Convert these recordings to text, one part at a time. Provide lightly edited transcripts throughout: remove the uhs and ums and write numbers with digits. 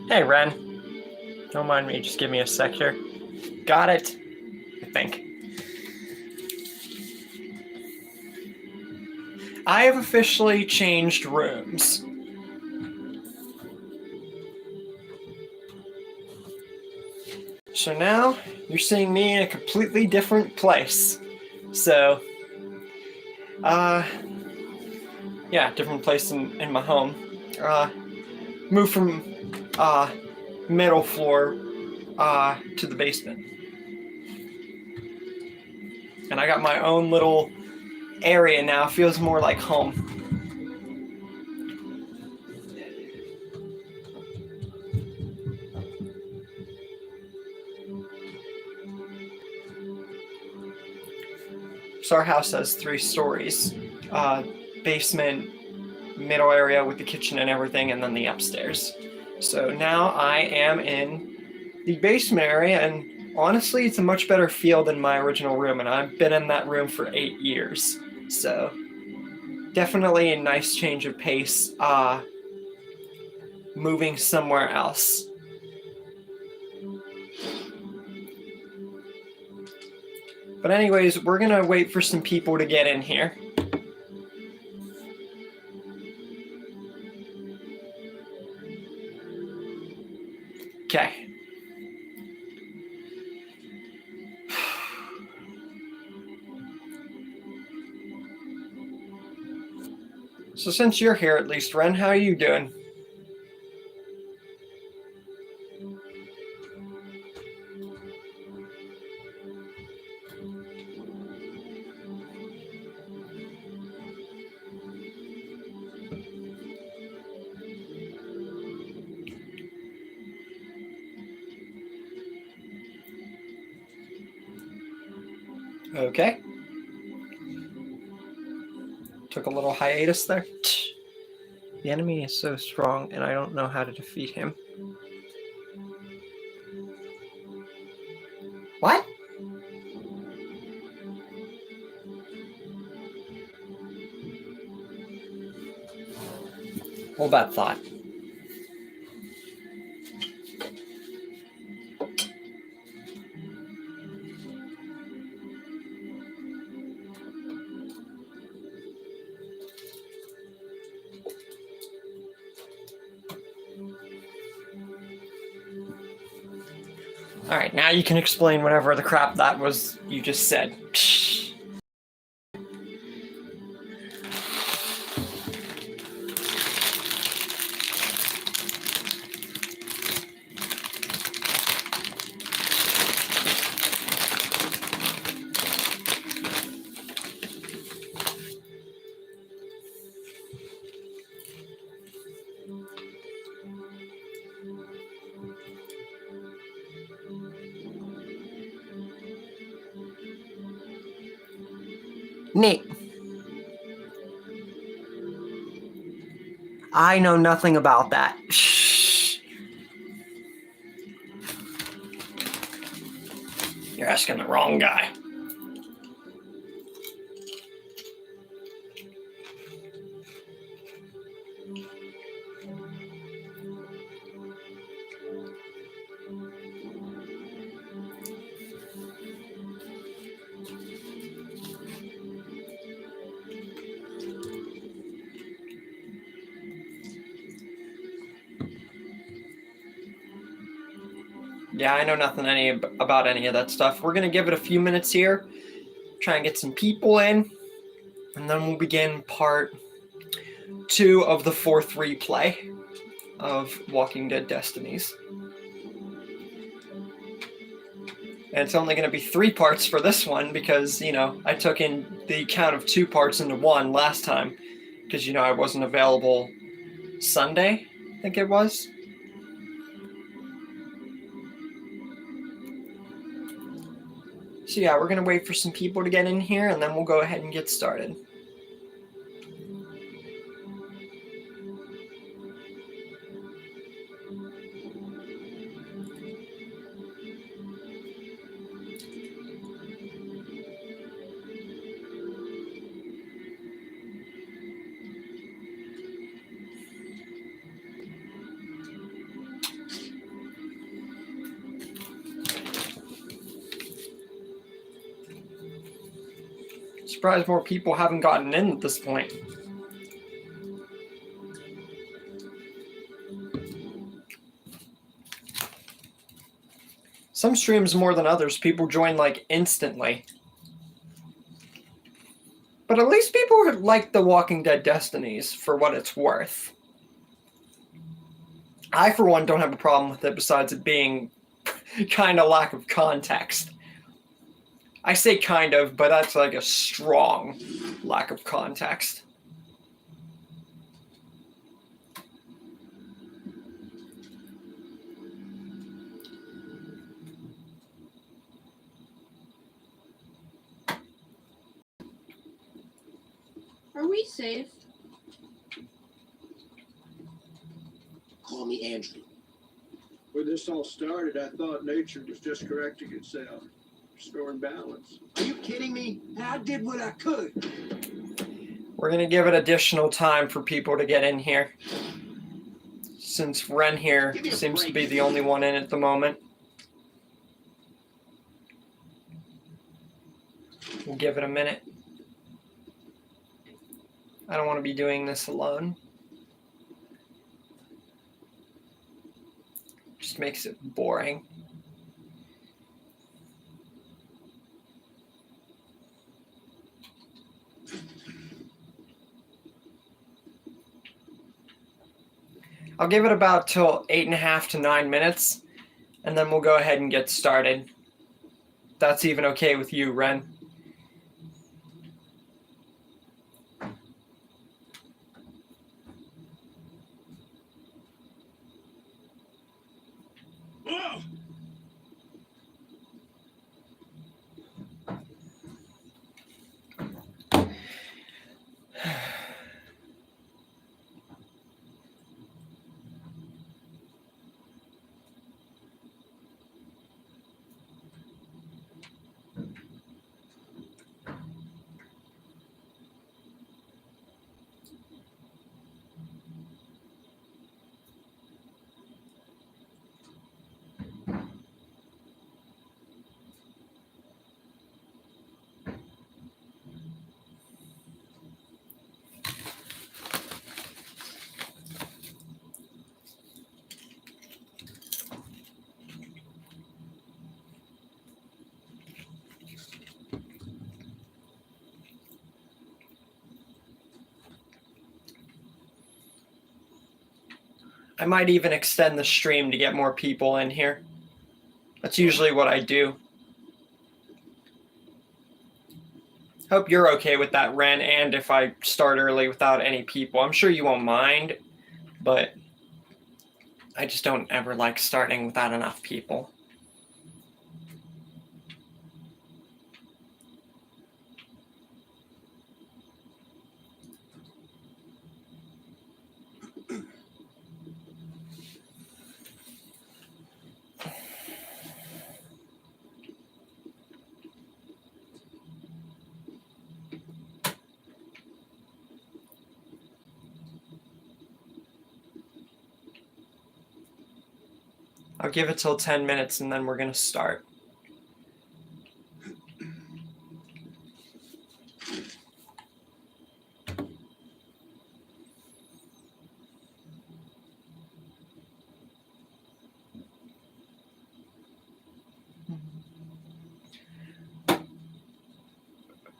Hey, Ren. Don't mind me, just give me a sec here. Got it, I think. I have officially changed rooms. So now you're seeing me in a completely different place. So, yeah, different place in my home. Moved from middle floor to the basement. And I got my own little area now. Feels more like home. So our house has 3 stories. Basement, middle area with the kitchen and everything, and then the upstairs. So now I am in the basement area, and honestly, it's a much better feel than my original room, and I've been in that room for 8 years. So definitely a nice change of pace, moving somewhere else. But anyways, we're gonna wait for some people to get in here. Okay. So since you're here at least, Ren, how are you doing? Okay. Took a little hiatus there. The enemy is so strong, and I don't know how to defeat him. What? Hold that thought. All right, now you can explain whatever the crap that was you just said. Neat. I know nothing about that. You're asking the wrong guy. Yeah, I know nothing about any of that stuff. We're gonna give it a few minutes here, try and get some people in, and then we'll begin part 2 of the 4th replay of Walking Dead Destinies. And it's only going to be 3 parts for this one because, I took in the count of 2 parts into 1 last time because, I wasn't available Sunday, I think it was. So yeah, we're going to wait for some people to get in here and then we'll go ahead and get started. Surprised more people haven't gotten in at this point. Some streams more than others, people join like instantly. But at least people like The Walking Dead Destinies for what it's worth. I, for one, don't have a problem with it besides it being kind of lack of context. I say kind of, but that's like a strong lack of context. Are we safe? Call me Andrew. When this all started, I thought nature was just correcting itself, restoring balance. Are you kidding me? I did what I could. We're going to give it additional time for people to get in here, since Ren here seems to be the only one in at the moment. We'll give it a minute. I don't want to be doing this alone. Just makes it boring. I'll give it about till 8.5 to 9 minutes, and then we'll go ahead and get started. That's even okay with you, Ren. Whoa! I might even extend the stream to get more people in here. That's usually what I do. Hope you're okay with that, Ren, and if I start early without any people. I'm sure you won't mind, but I just don't ever like starting without enough people. I'll give it till 10 minutes and then we're going to start.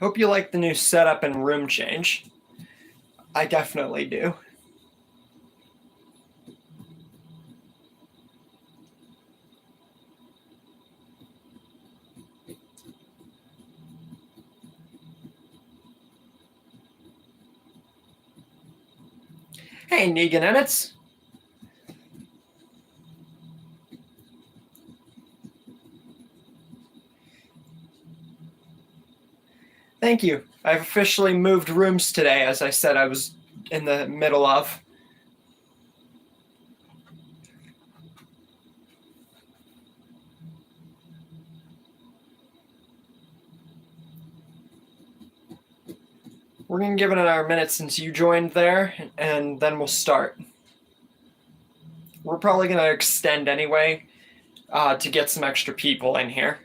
Hope you like the new setup and room change. I definitely do. Hey, Negan Edits. Thank you. I've officially moved rooms today, as I said I was in the middle of. We're going to give it another minute since you joined there, and then we'll start. We're probably going to extend anyway to get some extra people in here.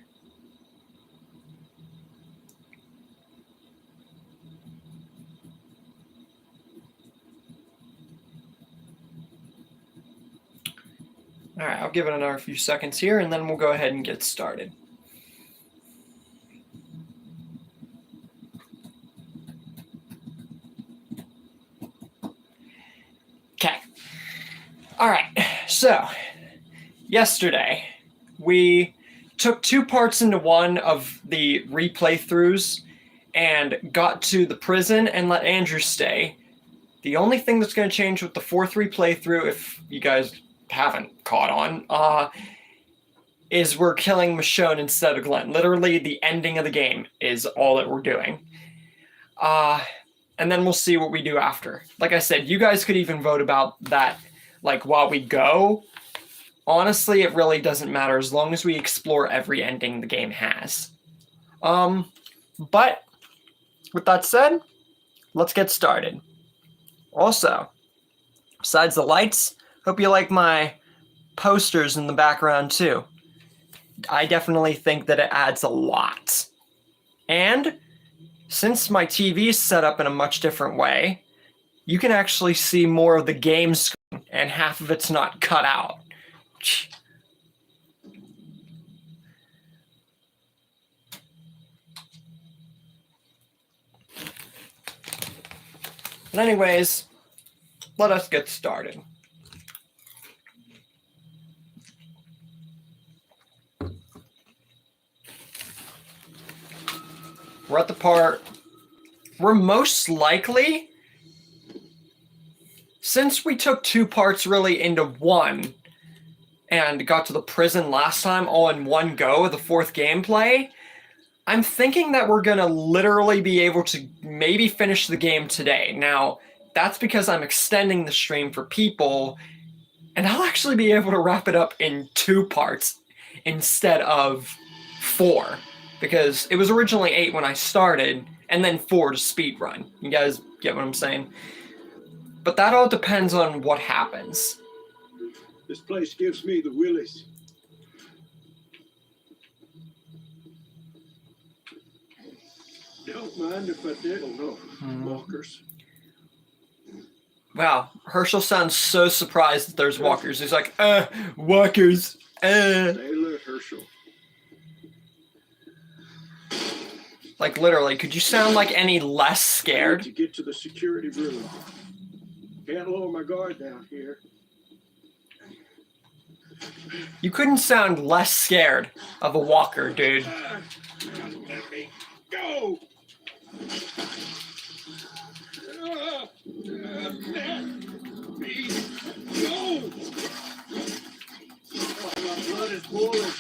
I'll give it another few seconds here, and then we'll go ahead and get started. Okay. All right. So, yesterday, we took 2 parts into one of the replaythroughs and got to the prison and let Andrew stay. The only thing that's going to change with the 4th replaythrough, if you guys haven't caught on, is we're killing Michonne instead of Glenn. Literally, the ending of the game is all that we're doing. And then we'll see what we do after. Like I said, you guys could even vote about that, like, while we go. Honestly, it really doesn't matter as long as we explore every ending the game has. But with that said, let's get started. Also, besides the lights, hope you like my posters in the background too. I definitely think that it adds a lot. And since my TV is set up in a much different way, you can actually see more of the game screen and half of it's not cut out. But anyways, let us get started. We're at the part where most likely, since we took 2 parts really into one and got to the prison last time all in one go, the 4th gameplay, I'm thinking that we're gonna literally be able to maybe finish the game today. Now, that's because I'm extending the stream for people, and I'll actually be able to wrap it up in 2 parts instead of 4, because it was originally 8 when I started, and then 4 to speedrun. You guys get what I'm saying? But that all depends on what happens. This place gives me the willies. Don't mind if I did. Oh no, walkers. Wow, Herschel sounds so surprised that there's walkers. He's like, walkers. Taylor Herschel. Like literally, could you sound like any less I scared? need to get to the security room. Can't lower my guard down here. You couldn't sound less scared of a walker, dude. Let me go. Let me go. Oh, my blood is boiling.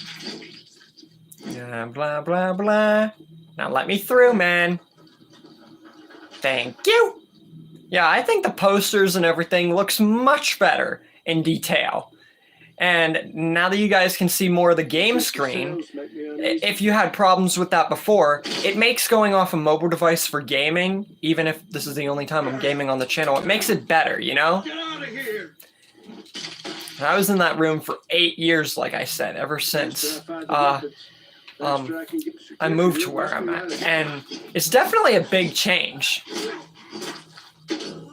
Yeah, blah, blah, blah. Now let me through, man. Thank you. Yeah, I think the posters and everything looks much better in detail. And now that you guys can see more of the game screen, if you had problems with that before, it makes going off a mobile device for gaming, even if this is the only time I'm gaming on the channel, it makes it better, you know? Get out of here. I was in that room for 8 years, like I said, ever since I moved to where I'm at. And it's definitely a big change,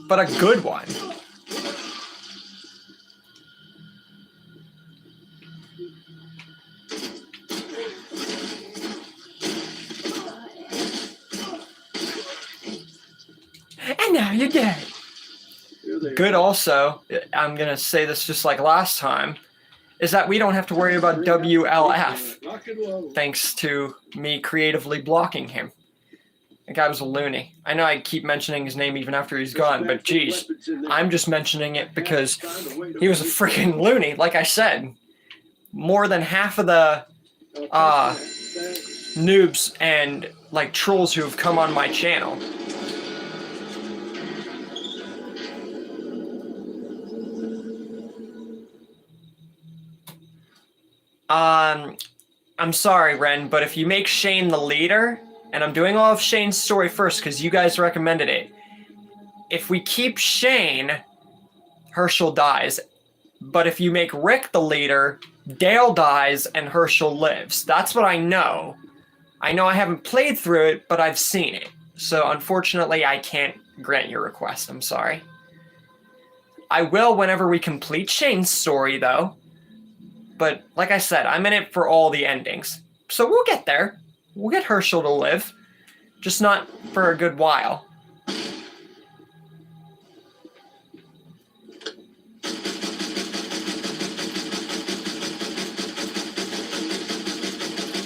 but a good one. And now you're dead. Good also, I'm going to say this just like last time, is that we don't have to worry about WLF, thanks to me creatively blocking him. That guy was a loony. I know I keep mentioning his name even after he's gone, but geez, I'm just mentioning it because he was a freaking loony, like I said. More than half of the noobs and like trolls who have come on my channel. I'm sorry, Ren, but if you make Shane the leader, and I'm doing all of Shane's story first because you guys recommended it. If we keep Shane, Herschel dies. But if you make Rick the leader, Dale dies and Herschel lives. That's what I know. I know I haven't played through it, but I've seen it. So unfortunately, I can't grant your request. I'm sorry. I will whenever we complete Shane's story, though. But like I said, I'm in it for all the endings. So we'll get there. We'll get Herschel to live. Just not for a good while.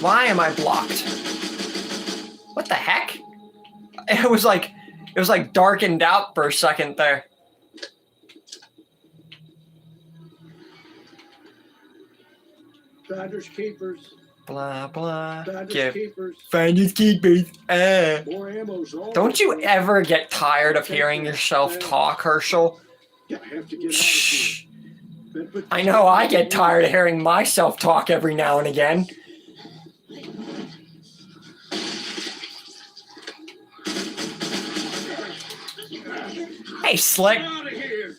Why am I blocked? What the heck? It was like darkened out for a second there. Finders keepers. Blah blah. Finders keepers. Finders keepers. More ammo's all. Don't you ever get tired of hearing yourself talk, Herschel? I have to get Shh. out of here. I know I get tired of hearing myself talk every now and again. Hey, Slick. Get out of here.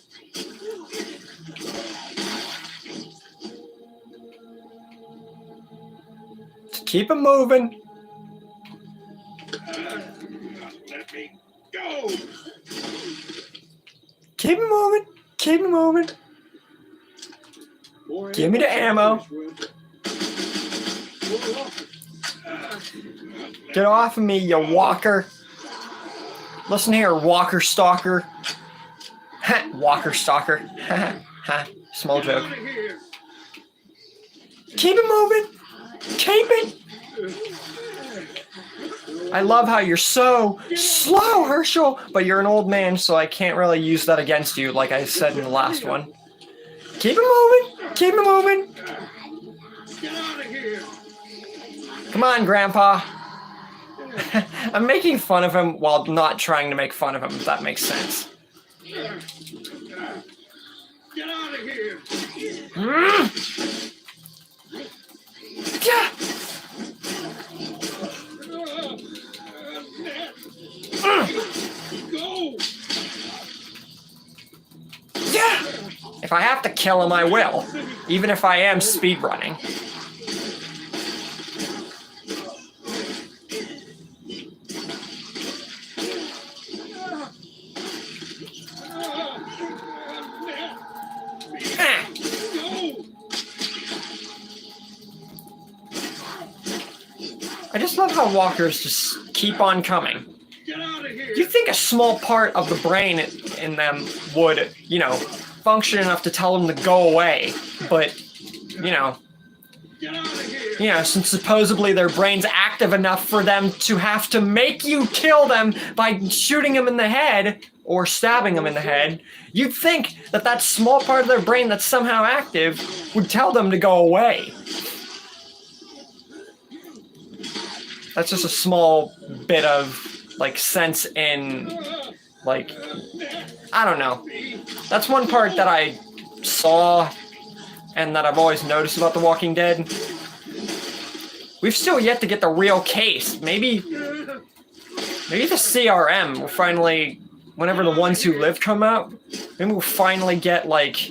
Keep it moving. Let me go. Keep it moving. Keep it moving. More Give me the ammo. Get off of me, you walker. Listen here, walker stalker. Walker stalker. Small joke. Keep it moving. Keep it. I love how you're so slow, Herschel, but you're an old man, so I can't really use that against you like I said in the last one. Keep it moving. Keep it moving. Get out of here. Come on, Grandpa. I'm making fun of him while not trying to make fun of him, if that makes sense. Get out of here. Yeah. Go. Yeah. If I have to kill him, I will, even if I am speedrunning. I just love how walkers just keep on coming. Get out of here. You'd think a small part of the brain in them would, you know, function enough to tell them to go away. But, you know, Get out of here. since supposedly their brain's active enough for them to have to make you kill them by shooting them in the head or stabbing them in the head, you'd think that that small part of their brain that's somehow active would tell them to go away. That's just a small bit of, like, sense in, like, I don't know. That's one part that I saw and that I've always noticed about The Walking Dead. We've still yet to get the real case. Maybe the CRM will finally, whenever The Ones Who Live come out, maybe we'll finally get, like,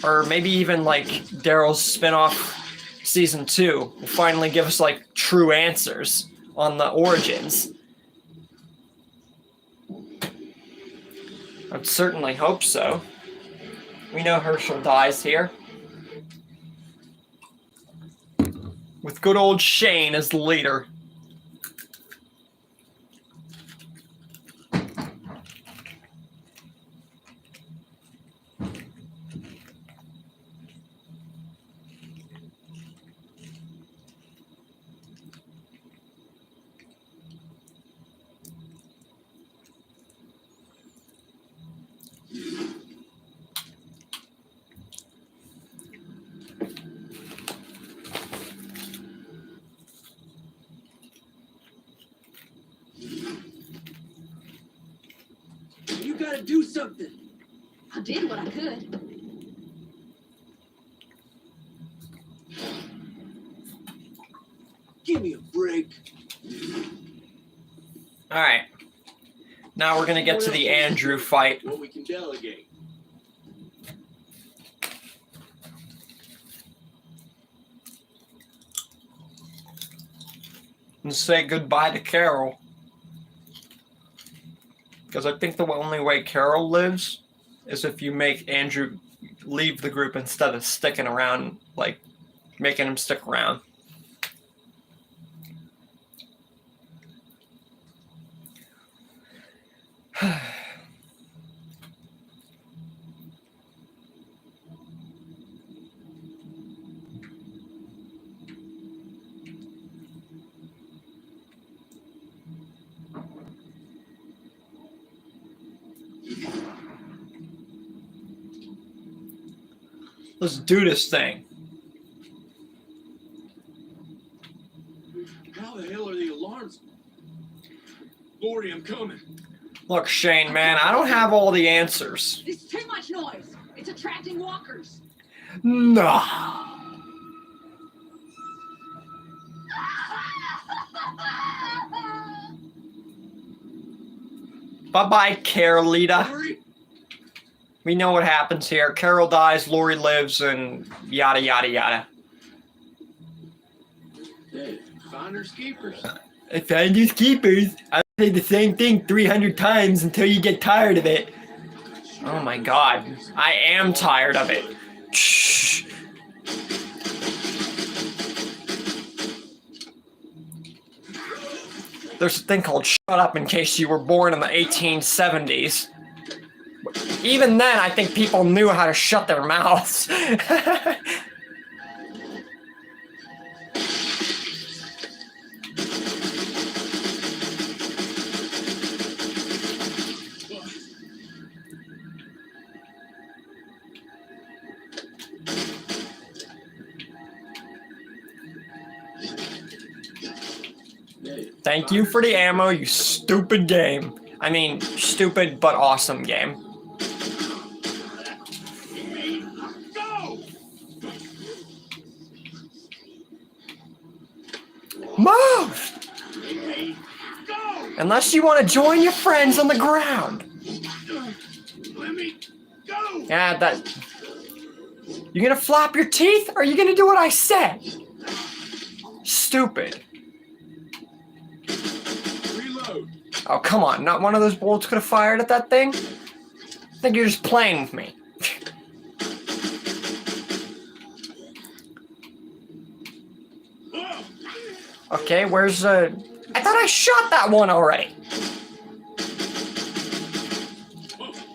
or maybe even, like, Daryl's spin-off Season 2 will finally give us, like, true answers on the origins. I'd certainly hope so. We know Herschel dies here. With good old Shane as the leader. You gotta do something. I did what I could. Give me a break. Alright. Now we're gonna get to the Andrew fight. What we can delegate. And say goodbye to Carol. Because I think the only way Carol lives is if you make Andrew leave the group instead of sticking around, like making him stick around. Let's do this thing. How the hell are the alarms? Lordy, I'm coming. Look, Shane, man, I don't have all the answers. It's too much noise. It's attracting walkers. No. Bye-bye, Carolita. Hurry! We know what happens here. Carol dies, Lori lives, and yada, yada, yada. Hey, finders keepers. I found you keepers. I say the same thing 300 times until you get tired of it. Oh my god. I am tired of it. Shh. There's a thing called shut up in case you were born in the 1870s. Even then, I think people knew how to shut their mouths. Thank you for the ammo, you stupid game. I mean, stupid but awesome game. Move! Unless you want to join your friends on the ground. Let me go! Yeah, that... You gonna flap your teeth, or are you gonna do what I said? Stupid. Reload. Oh, come on. Not one of those bullets could have fired at that thing? I think you're just playing with me. Okay, where's I thought I shot that one already.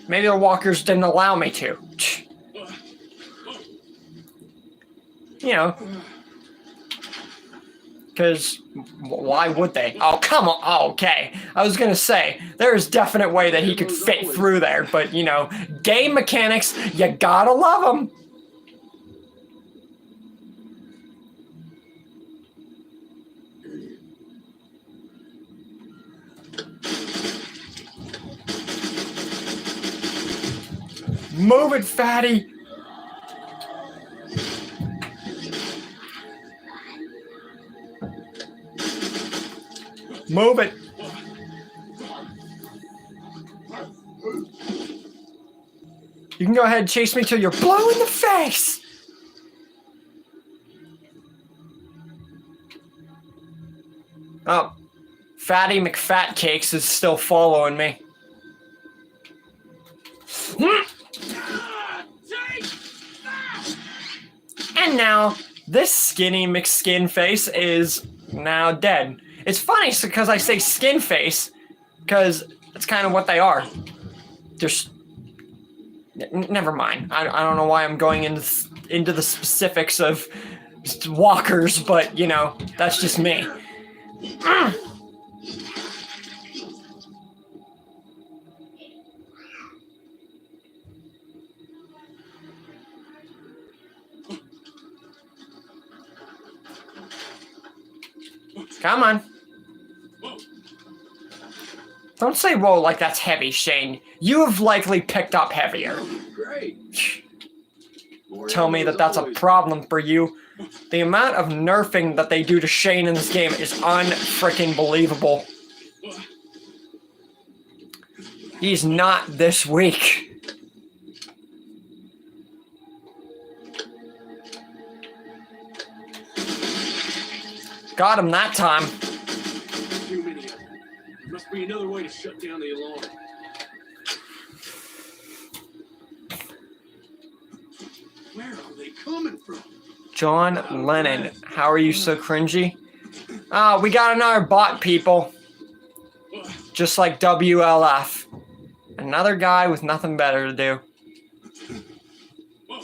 Maybe the walkers didn't allow me to. You know. Because why would they? Oh, come on. Oh, okay. I was going to say, there's definite way that he could fit through there. But, you know, game mechanics, you gotta love them. Move it, fatty. Move it. You can go ahead and chase me till you're blue in the face. Oh, Fatty McFatcakes is still following me. And now, this skinny McSkinface is now dead. It's funny because I say skin face, because it's kind of what they are. Just, never mind. I don't know why I'm going into the specifics of walkers, but you know, that's just me. Come on. Don't say whoa like that's heavy, Shane. You have likely picked up heavier. Great. Tell me that that's a problem for you. The amount of nerfing that they do to Shane in this game is unfreaking believable. He's not this weak. Got him that time. Too many of them. There must be another way to shut down the alarm. coming from? John Lennon. How are you so cringy? Ah, we got another bot, people. Just like WLF. Another guy with nothing better to do. Whoa.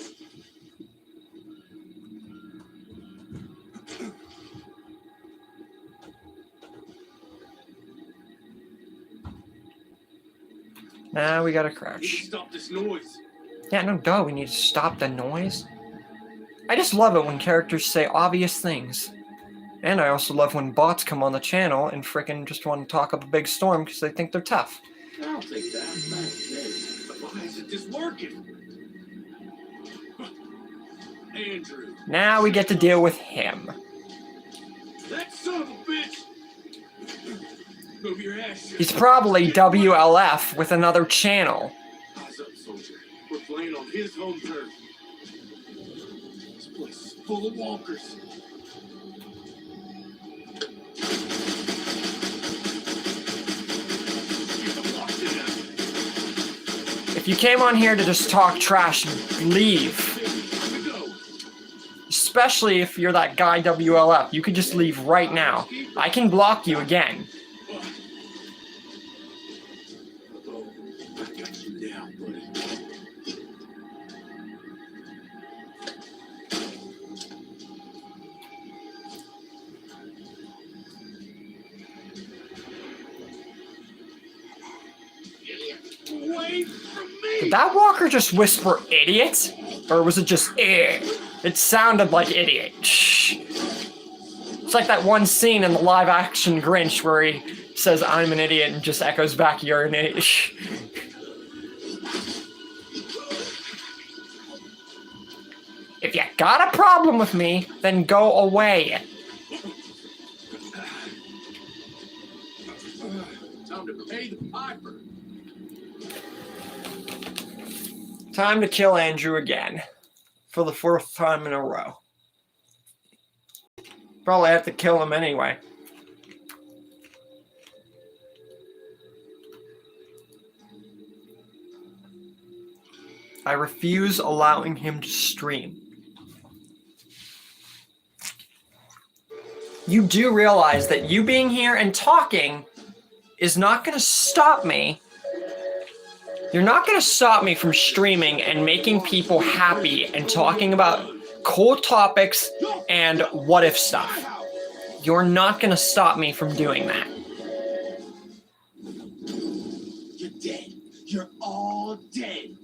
Now we gotta We need crouch. to stop this noise. Yeah, no duh, we need to stop the noise. I just love it when characters say obvious things. And I also love when bots come on the channel and frickin' just want to talk up a big storm because they think they're tough. I'll take that. But why is it just working? Andrew. Now we get to deal with him. That son of a bitch. Move your ass. He's probably WLF with another channel. Eyes up, soldier. We're playing on his home turf. This place is full of walkers. If you came on here to just talk trash, leave. Here we go. Especially if you're that guy WLF. You could just leave right now. I can block you again. I got you now, buddy. Away from me! Did that walker just whisper idiot? Or was it just eh? It sounded like idiot. Shh. It's like that one scene in the live action Grinch where he says I'm an idiot and just echoes back you're an idiot. Shh. If you got a problem with me, then go away. Time to pay the piper. Time to kill Andrew again. For the 4th time in a row. Probably have to kill him anyway. I refuse allowing him to stream. You do realize that you being here and talking is not going to stop me. You're not going to stop me from streaming and making people happy and talking about cool topics and what if stuff. You're not going to stop me from doing that. You're dead. You're all dead.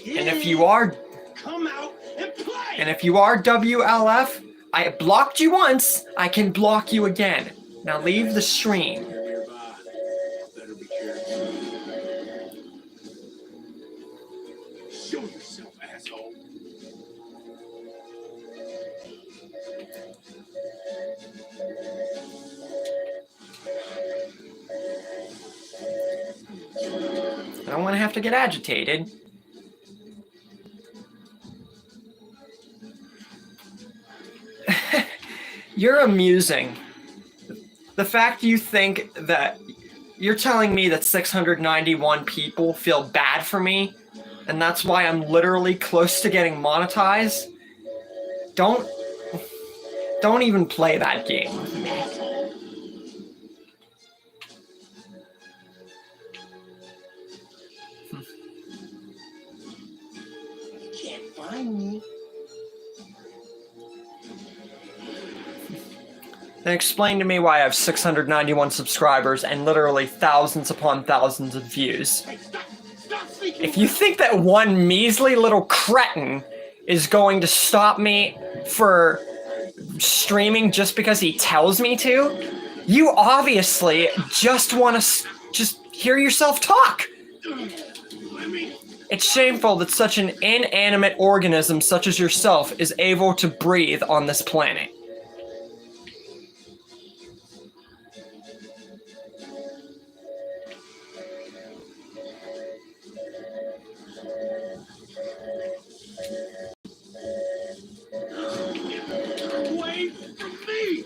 And if you are Come out and play. And if you are WLF, I blocked you once, I can block you again. Now leave the stream. You're nearby. Better be careful. Show yourself, asshole. I don't want to have to get agitated. You're amusing. The fact you think that you're telling me that 691 people feel bad for me, and that's why I'm literally close to getting monetized. Don't even play that game with me. You can't find me. Then explain to me why I have 691 subscribers and literally thousands upon thousands of views. Hey, stop speaking. If you think that one measly little cretin is going to stop me for streaming just because he tells me to, you obviously just want to just hear yourself talk. Let me. It's shameful that such an inanimate organism such as yourself is able to breathe on this planet. Away from me.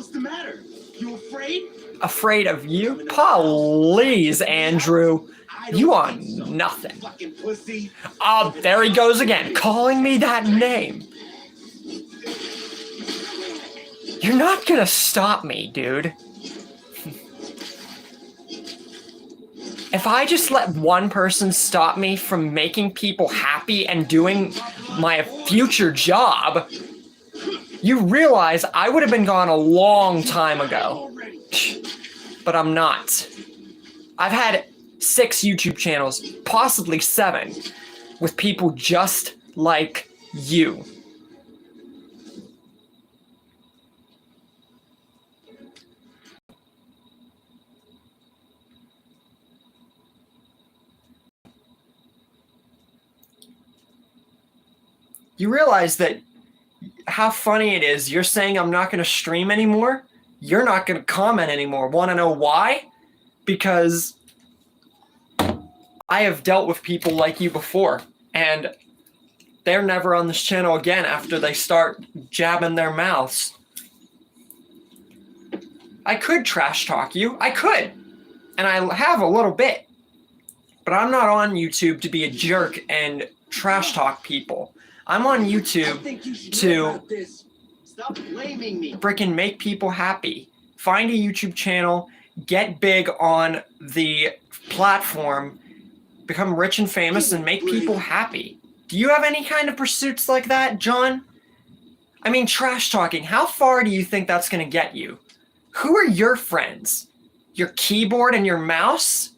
What's the matter? You afraid? Afraid of you? Please, Andrew. I don't You are think so. nothing. Fucking pussy. Oh, there he goes again, calling me that name. You're not gonna stop me, dude. If I just let one person stop me from making people happy and doing my future job, you realize I would have been gone a long time ago. But I'm not. I've had 6 YouTube channels, possibly 7, with people just like you. You realize that how funny it is. You're saying I'm not going to stream anymore. You're not going to comment anymore. Want to know why? Because I have dealt with people like you before, and they're never on this channel again after they start jabbing their mouths. I could trash talk you. I could. And I have a little bit. But I'm not on YouTube to be a jerk and trash talk people. I'm on YouTube to Stop blaming me. freaking make people happy. Find a YouTube channel, get big on the platform, become rich and famous, and make people happy. Do you have any kind of pursuits like that, John? I mean, trash talking, how far do you think that's going to get you? Who are your friends? Your keyboard and your mouse?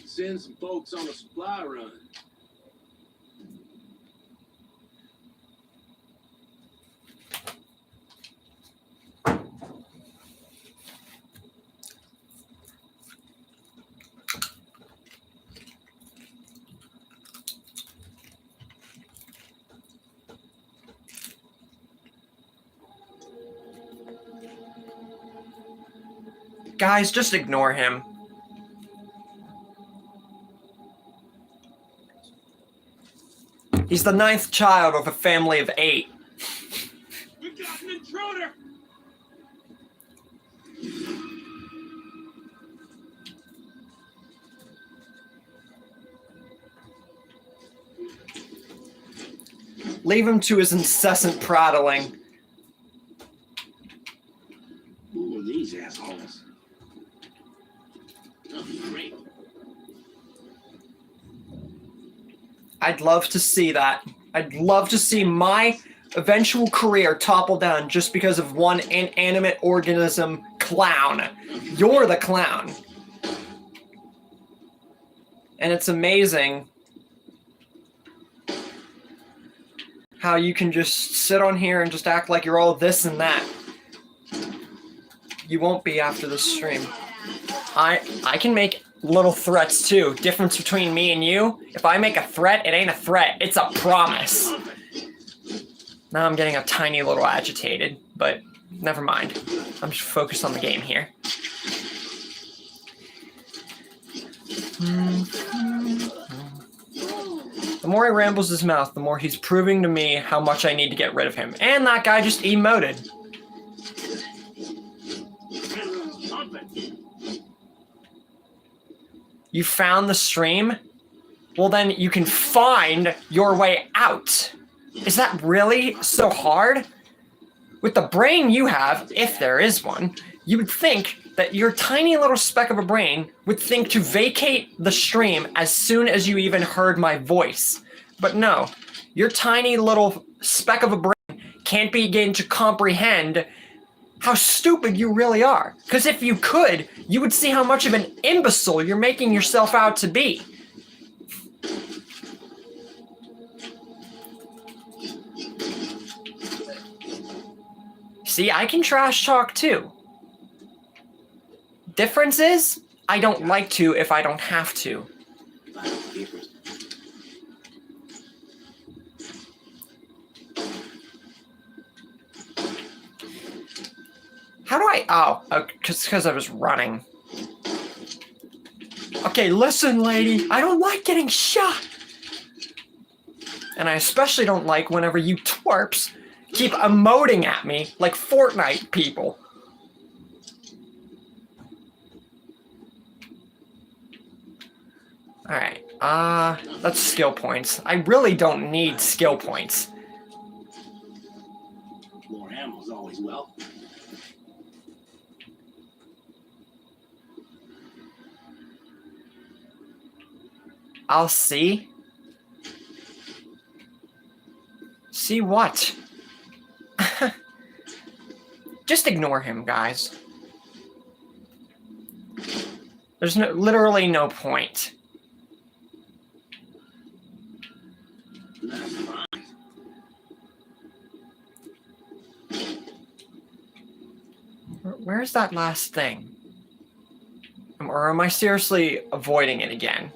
Send some folks on a supply run. Guys, just ignore him. He's the 9th child of a family of 8. We got an intruder! Leave him to his incessant prattling. Who are these assholes? Oh, great. I'd love to see that. I'd love to see my eventual career topple down just because of one inanimate organism clown. You're the clown. And it's amazing how you can just sit on here and just act like you're all this and that. You won't be after this stream. I can make little threats too. Difference between me and you, if I make a threat, it ain't a threat, it's a promise. Now I'm getting a tiny little agitated, but never mind. I'm just focused on the game here. The more he rambles his mouth, the more he's proving to me how much I need to get rid of him. And that guy just emoted. You found the stream? Well, then you can find your way out. Is that really so hard? With the brain you have, if there is one, you would think that your tiny little speck of a brain would think to vacate the stream as soon as you even heard my voice. But no, your tiny little speck of a brain can't begin to comprehend how stupid you really are. Because if you could, you would see how much of an imbecile you're making yourself out to be. See, I can trash talk too. Difference is, I don't like to if I don't have to. How do I, oh, because I was running. Okay, listen, lady, I don't like getting shot. And I especially don't like whenever you twerps keep emoting at me like Fortnite people. Alright, that's skill points. I really don't need skill points. More ammo's always well. I'll see. See what? Just ignore him, guys. There's literally no point. That's fine. Where's that last thing? Or am I seriously avoiding it again?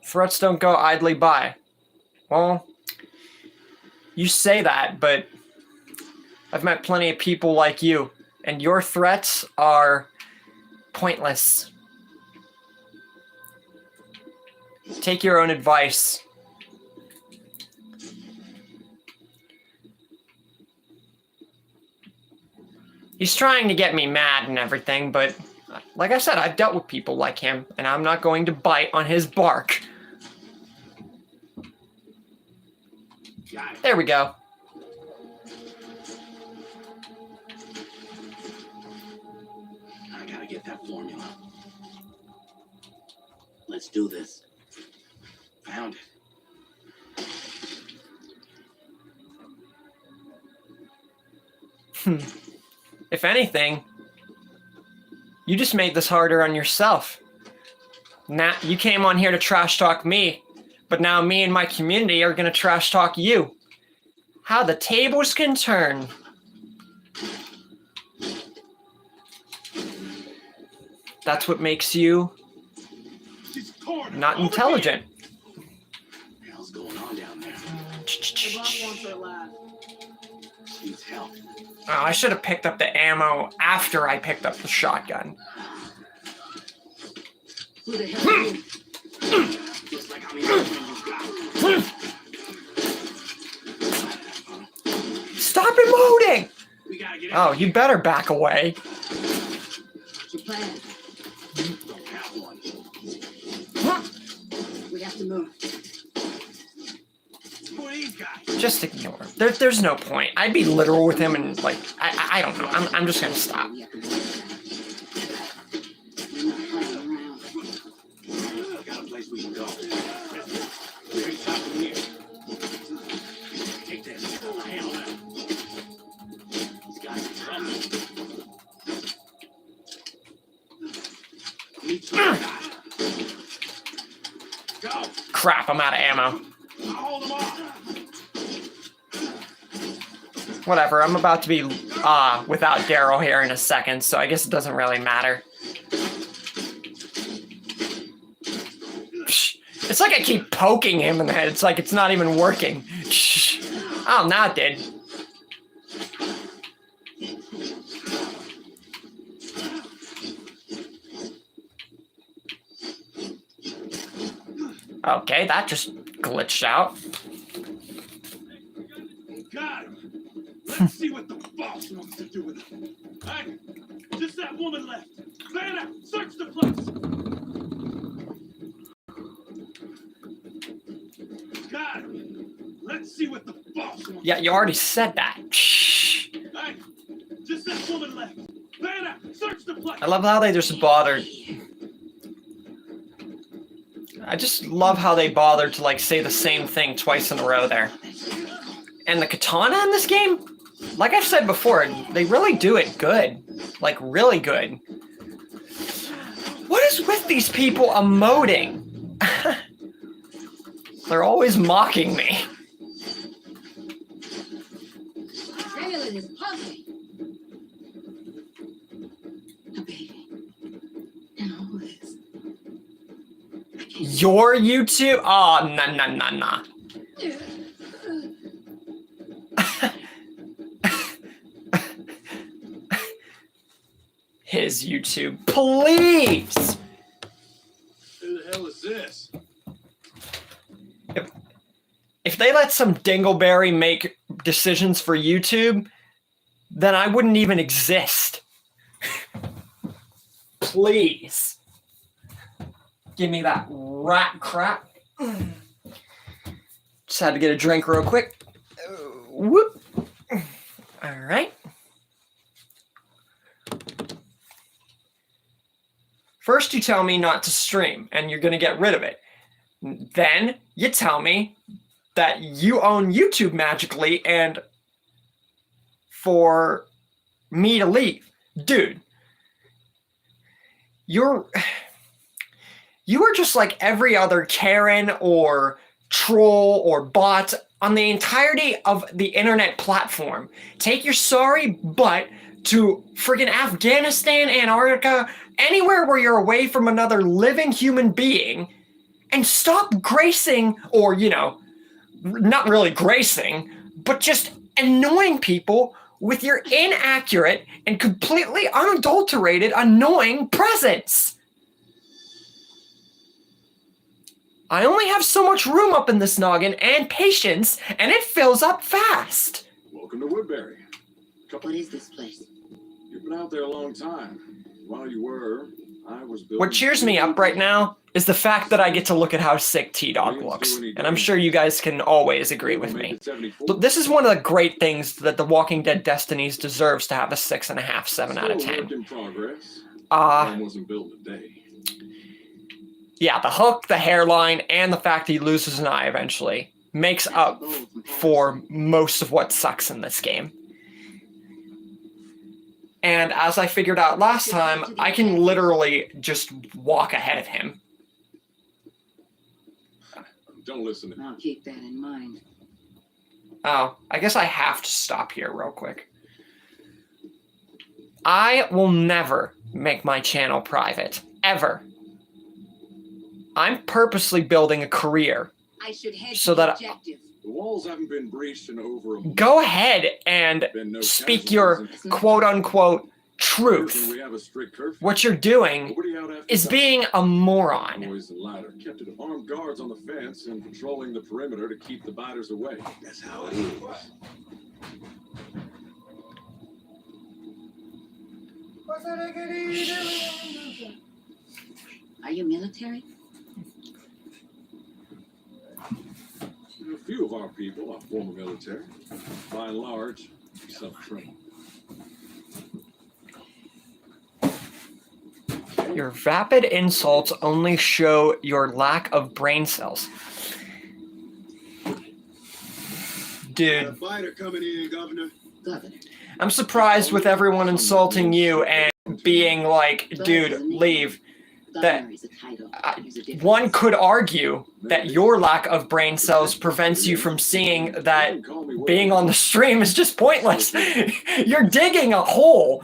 Threats don't go idly by. Well, you say that, but I've met plenty of people like you, and your threats are pointless. Take your own advice. He's trying to get me mad and everything, but like I said, I've dealt with people like him, and I'm not going to bite on his bark. There we go. I gotta get that formula. Let's do this. Found it. If anything, you just made this harder on yourself. Now you came on here to trash talk me, but now me and my community are gonna trash talk you. How the tables can turn. That's what makes you not intelligent. What the hell's going on down there? Needs help. Oh, I should have picked up the ammo after I picked up the shotgun. Who the hell are you? Looks like I'm in. Stop emoting! We gotta get Oh, you better back away. What's your plan? Don't have one. We have to move. Who are these guys? Just ignore him. There's no point. I'd be literal with him and like, I don't know. I'm just gonna stop. We have to work that out. We're not hiding around. I got a place we can go. We're stopping here. Take this. I handle that. These guys are trouble. Meet some guy. Go. Crap, I'm out of ammo. I'll hold them off. Whatever, I'm about to be without Daryl here in a second, so I guess it doesn't really matter. Psh, it's like I keep poking him in the head. It's like it's not even working. Shh. Oh, now it did. Okay, that just glitched out. Got him. Let's see what the boss wants to do with it. Hey, just that woman left. Man out. Search the place. Got him. Let's see what the boss wants. Yeah, you already said that. Shh. Hey, just that woman left. Man out. Search the place. I love how they just bothered. I just love how they bothered to like say the same thing twice in a row there. And the katana in this game, like I've said before, they really do it good. Like really good. What is with these people emoting? They're always mocking me. Adrenaline is pumping. A baby. And all this. Your YouTube? Oh, nah. his YouTube. Please! Who the hell is this? If they let some dingleberry make decisions for YouTube, then I wouldn't even exist. Please. Give me that rat crap. Just had to get a drink real quick. Whoop. All right. First, you tell me not to stream, and you're going to get rid of it. Then, you tell me that you own YouTube magically, and for me to leave. Dude, you are just like every other Karen or troll or bot on the entirety of the internet platform. Take your sorry butt to friggin' Afghanistan, Antarctica, anywhere where you're away from another living human being, and stop gracing, or, you know, not really gracing, but just annoying people with your inaccurate and completely unadulterated annoying presence. I only have so much room up in this noggin and patience, and it fills up fast. Welcome to Woodbury. What is this place? You've been out there a long time. While you were, I was building... What cheers me up right now is the fact that I get to look at how sick T-Dog looks. And I'm sure you guys can always agree with me. But this is one of the great things that The Walking Dead Destinies deserves to have a 6.5, 7 out of 10. In progress. Wasn't built in a day. Yeah, the hook, the hairline, and the fact that he loses an eye eventually makes up for most of what sucks in this game. And as I figured out last time, I can literally just walk ahead of him. Don't listen to me. I'll keep that in mind. Oh, I guess I have to stop here real quick. I will never make my channel private, ever. I'm purposely building a career I should head so to the that objective. The walls haven't been breached in over a month. go ahead and Been no speak casualties your in- quote-unquote Reason truth. we have a strict curfew. What you're doing Nobody out after is dark. being a moron. Boys and ladder kept it armed guards on the fence and patrolling the perimeter to keep the biters away. That's how it is. Are you military? A few of our people are former military. By and large, self-trained. Your vapid insults only show your lack of brain cells. Got a Dude, fighter coming in, Governor. Governor. I'm surprised with everyone insulting you and being like, dude, leave. That- Governor is a title. There's a difference. One could argue that your lack of brain cells prevents you from seeing that being on the stream is just pointless. You're digging a hole.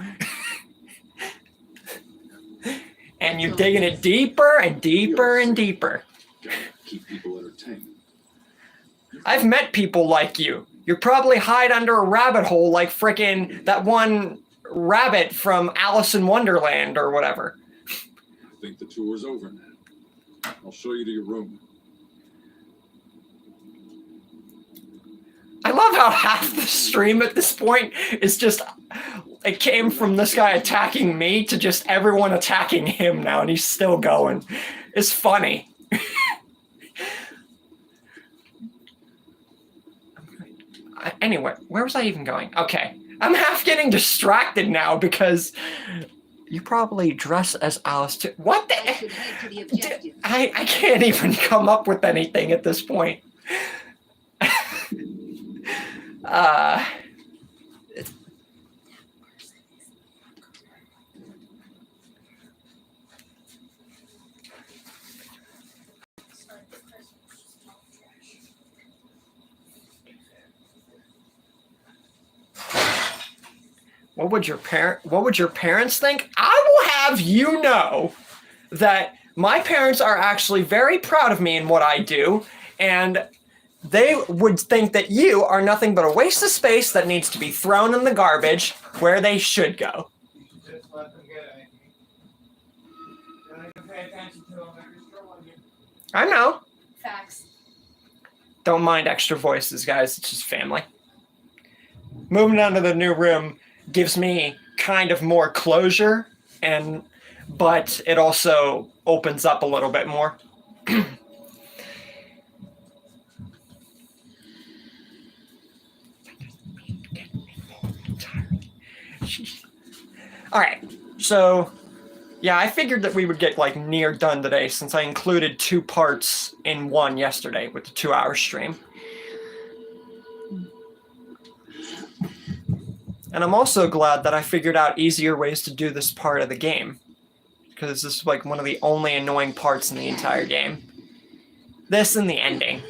And you're digging it deeper and deeper and deeper. Gotta keep people entertained. I've met people like you. You probably hide under a rabbit hole like frickin' that one rabbit from Alice in Wonderland or whatever. I think the tour's over now. I'll show you to your room. I love how half the stream at this point is just, it came from this guy attacking me to just everyone attacking him now, and he's still going. It's funny. Anyway, where was I even going? Okay, I'm half getting distracted now because you probably dress as Alice too. What I the? should head to the objective. I can't even come up with anything at this point. What would your parents think? I will have you know that my parents are actually very proud of me and what I do, and they would think that you are nothing but a waste of space that needs to be thrown in the garbage where they should go. Just let them get it. Don't even pay attention to them. They're just trolling you. I know. Facts. Don't mind extra voices, guys. It's just family. Moving down to the new room gives me kind of more closure, but it also opens up a little bit more. All right, so yeah, I figured that we would get like near done today since I included 2 parts in one yesterday with the 2-hour stream. And I'm also glad that I figured out easier ways to do this part of the game, because this is like one of the only annoying parts in the entire game. This and the ending.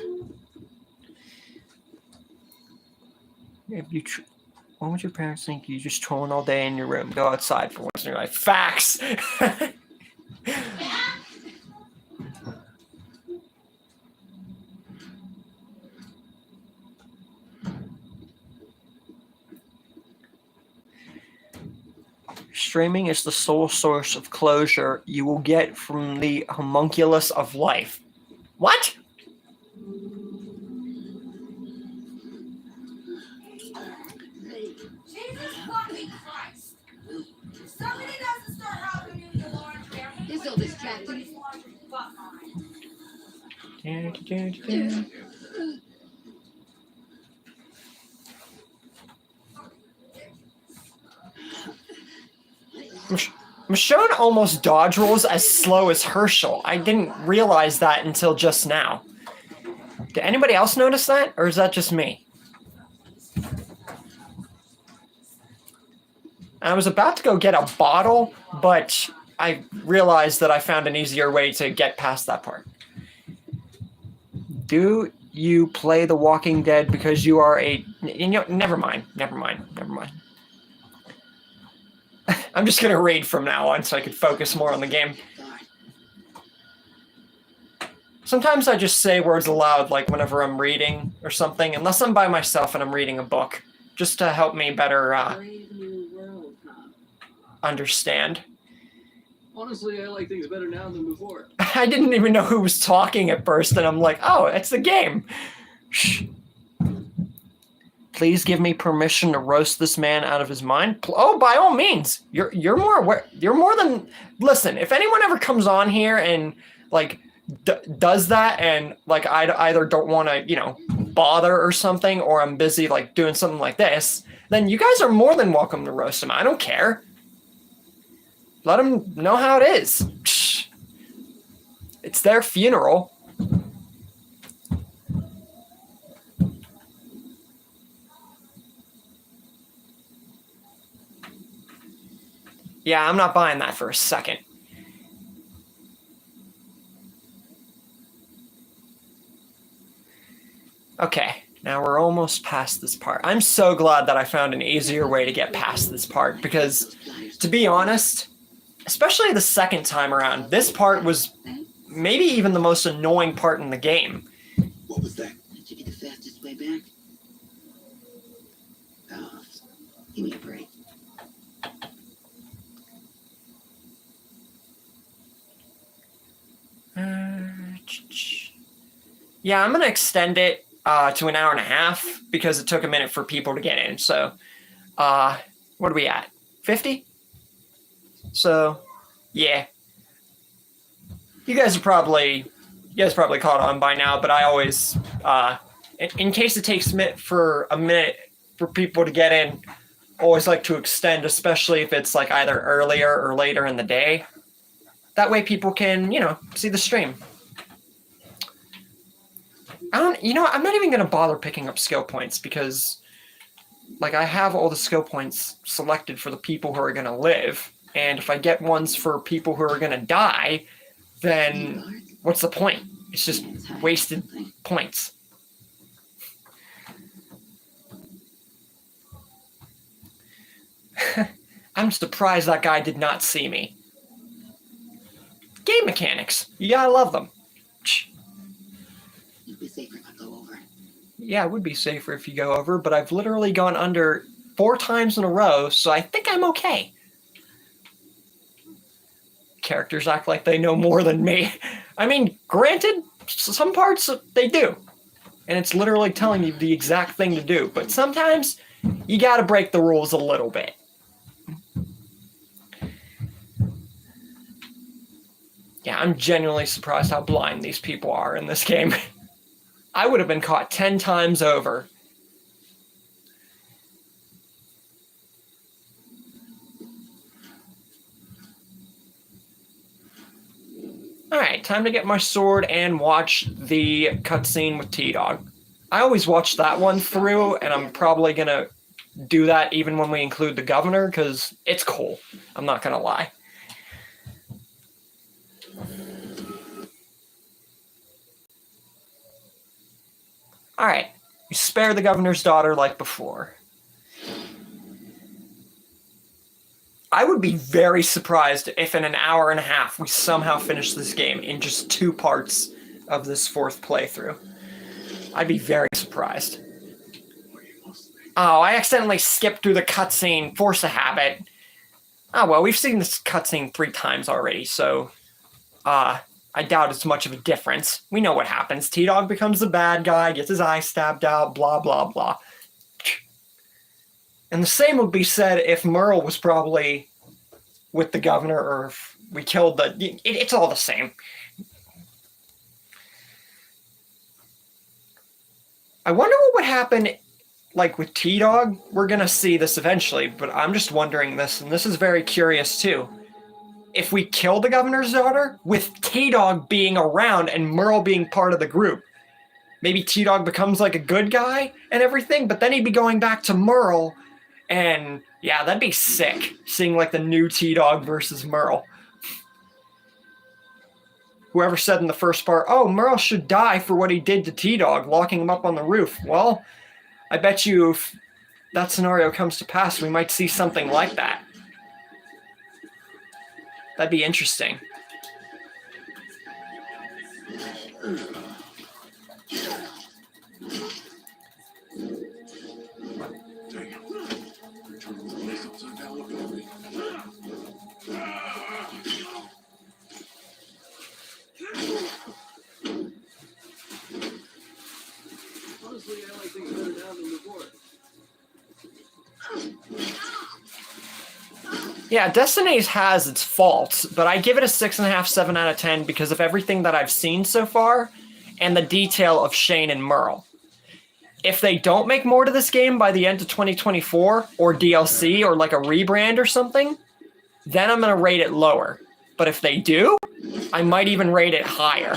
What would your parents think? You just trolling all day in your room. Go outside for once in your life. Facts! Streaming is the sole source of closure you will get from the homunculus of life. What? Jesus fucking Christ! Somebody doesn't start helping you, you Lord. You're so distracted. Michonne almost dodge rolls as slow as Herschel. I didn't realize that until just now. Did anybody else notice that, or is that just me? I was about to go get a bottle, but I realized that I found an easier way to get past that part. Do you play The Walking Dead because you are a... never mind. I'm just going to read from now on so I can focus more on the game. Sometimes I just say words aloud, like whenever I'm reading or something, unless I'm by myself and I'm reading a book, just to help me better understand. Honestly, I like things better now than before. I didn't even know who was talking at first, and I'm like, oh, it's the game. Shh. Please give me permission to roast this man out of his mind. Oh, by all means. You're more aware. You're more than... Listen, if anyone ever comes on here and like does that, and like I either don't want to, bother or something, or I'm busy like doing something like this, then you guys are more than welcome to roast him. I don't care. Let them know how it is. Shh. It's their funeral. Yeah, I'm not buying that for a second. Okay, now we're almost past this part. I'm so glad that I found an easier way to get past this part, because, to be honest, especially the second time around, this part was maybe even the most annoying part in the game. What was that? That should be the fastest way back. Oh, give me a break. Yeah, I'm going to extend it to an hour and a half because it took a minute for people to get in. So, what are we at? 50? So, yeah. You guys probably caught on by now, but I always, in case it takes a minute for people to get in, always like to extend, especially if it's like either earlier or later in the day. That way people can, see the stream. I'm not even going to bother picking up skill points because, like, I have all the skill points selected for the people who are going to live. And if I get ones for people who are going to die, then what's the point? It's just wasted points. I'm surprised that guy did not see me. Game mechanics. You gotta love them. It'd be safer if I go over. Yeah, it would be safer if you go over, but I've literally gone under 4 times in a row, so I think I'm okay. characters act like they know more than me. I mean, granted, some parts they do. And it's literally telling you the exact thing to do. But sometimes you gotta break the rules a little bit. Yeah, I'm genuinely surprised how blind these people are in this game. I would have been caught 10 times over. Alright, time to get my sword and watch the cutscene with T-Dog. I always watch that one through, and I'm probably gonna do that even when we include the governor, because it's cool. I'm not gonna lie. Alright, you spare the governor's daughter like before. I would be very surprised if in an hour and a half we somehow finish this game in just 2 parts of this 4th playthrough. I'd be very surprised. Oh, I accidentally skipped through the cutscene. Force a habit. Oh, well, we've seen this cutscene 3 times already, so... I doubt it's much of a difference. We know what happens. T-Dog becomes the bad guy, gets his eye stabbed out, blah, blah, blah. And the same would be said if Merle was probably with the governor, or if we killed the... It's all the same. I wonder what would happen, like, with T-Dog. We're gonna see this eventually, but I'm just wondering this, and this is very curious, too. If we kill the governor's daughter, with T-Dog being around and Merle being part of the group, maybe T-Dog becomes, like, a good guy and everything, but then he'd be going back to Merle, and, yeah, that'd be sick, seeing, like, the new T-Dog versus Merle. Whoever said in the first part, oh, Merle should die for what he did to T-Dog, locking him up on the roof. Well, I bet you if that scenario comes to pass, we might see something like that. That'd be interesting. Honestly, I like things better now than before. Yeah, Destinies has its faults, but I give it a 6.5, 7 out of 10 because of everything that I've seen so far and the detail of Shane and Merle. If they don't make more to this game by the end of 2024, or DLC, or like a rebrand or something, then I'm going to rate it lower. But if they do, I might even rate it higher.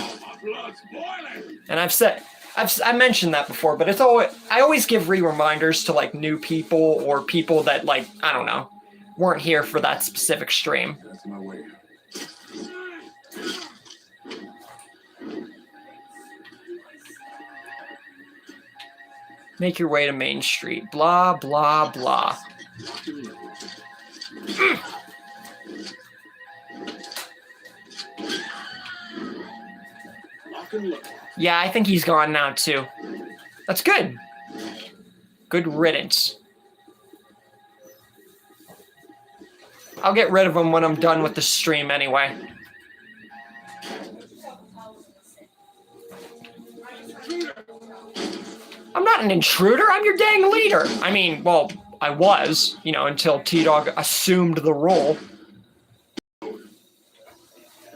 And I've mentioned that before, but it's always, I always give reminders to like new people or people that like, I don't know, weren't here for that specific stream. That's my way. Make your way to Main Street. Blah, blah, blah. Yeah, I think he's gone now, too. That's good. Good riddance. I'll get rid of him when I'm done with the stream anyway. I'm not an intruder, I'm your dang leader. I mean, well, I was, you know, until T-Dog assumed the role.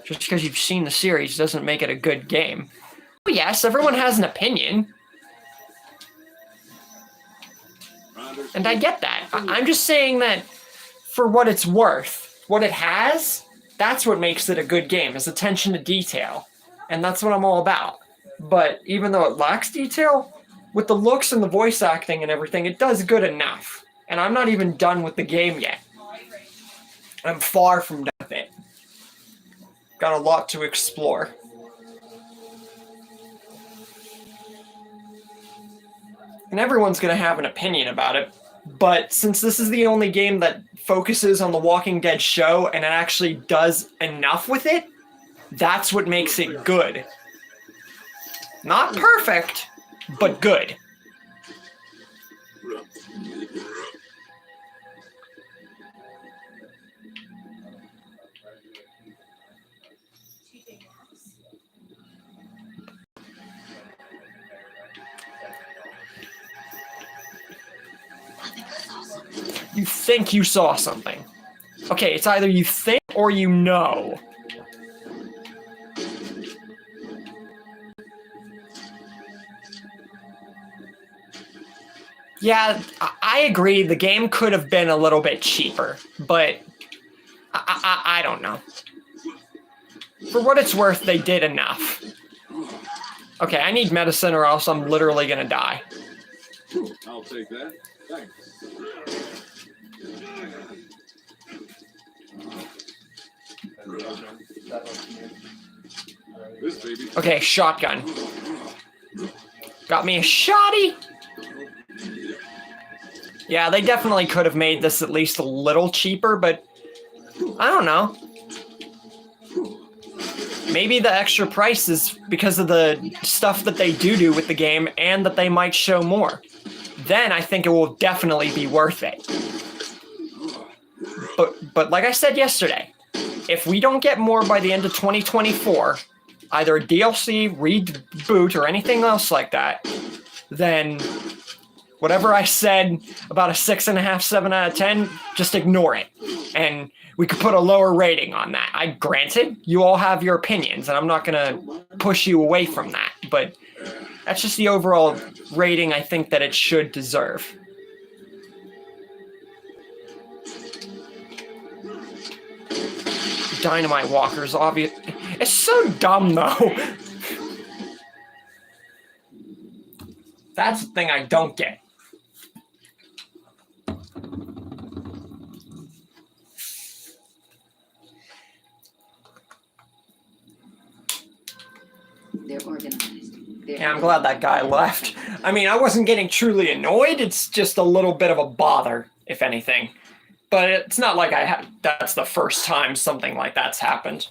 Just because you've seen the series doesn't make it a good game. Well, yes, everyone has an opinion. And I get that. I'm just saying that for what it's worth, what it has, that's what makes it a good game, is attention to detail. And that's what I'm all about. But even though it lacks detail, with the looks and the voice acting and everything, it does good enough. And I'm not even done with the game yet. I'm far from done with it. Got a lot to explore. And everyone's going to have an opinion about it. But since this is the only game that focuses on the Walking Dead show and it actually does enough with it, that's what makes it good. Not perfect, but good. You think you saw something. Okay, it's either you think or you know. Yeah, I agree. The game could have been a little bit cheaper, but I don't know. For what it's worth, they did enough. Okay, I need medicine or else I'm literally gonna die. I'll take that. Thanks. This baby. Okay, shotgun. Got me a shotty. Yeah, they definitely could have made this at least a little cheaper, but I don't know. Maybe the extra price is because of the stuff that they do with the game and that they might show more. Then I think it will definitely be worth it. But like I said yesterday, if we don't get more by the end of 2024, either a DLC, reboot, or anything else like that, then whatever I said about a 6.5, 7 out of 10, just ignore it. And we could put a lower rating on that. Granted, you all have your opinions, and I'm not gonna push you away from that, but that's just the overall rating I think that it should deserve. Dynamite walkers, obvious. It's so dumb, though. That's the thing I don't get. They're organized. Yeah, I'm glad that guy left. I mean, I wasn't getting truly annoyed. It's just a little bit of a bother, if anything. But it's not like that's the first time something like that's happened.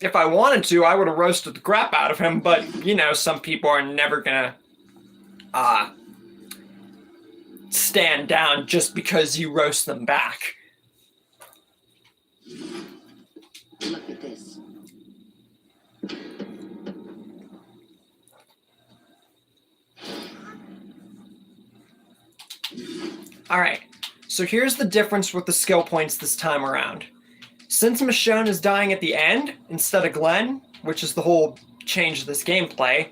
If I wanted to, I would have roasted the crap out of him, but, you know, some people are never gonna stand down just because you roast them back. Look at this. All right, so here's the difference with the skill points this time around. Since Michonne is dying at the end instead of Glenn, which is the whole change of this gameplay,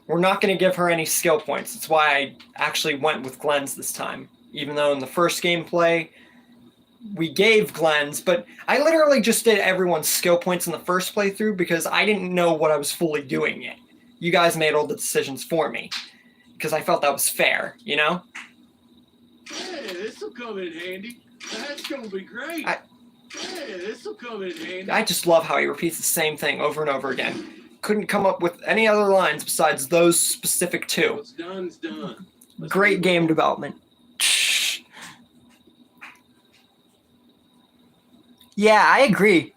we're not going to give her any skill points. That's why I actually went with Glenn's this time. Even though in the first gameplay, we gave Glenn's, but I literally just did everyone's skill points in the first playthrough because I didn't know what I was fully doing yet. You guys made all the decisions for me because I felt that was fair, you know? Hey, this'll come in handy. That's gonna be great. Hey, this'll come in handy. I just love how he repeats the same thing over and over again. Couldn't come up with any other lines besides those specific two. What's done's done. Great game development. Yeah, I agree.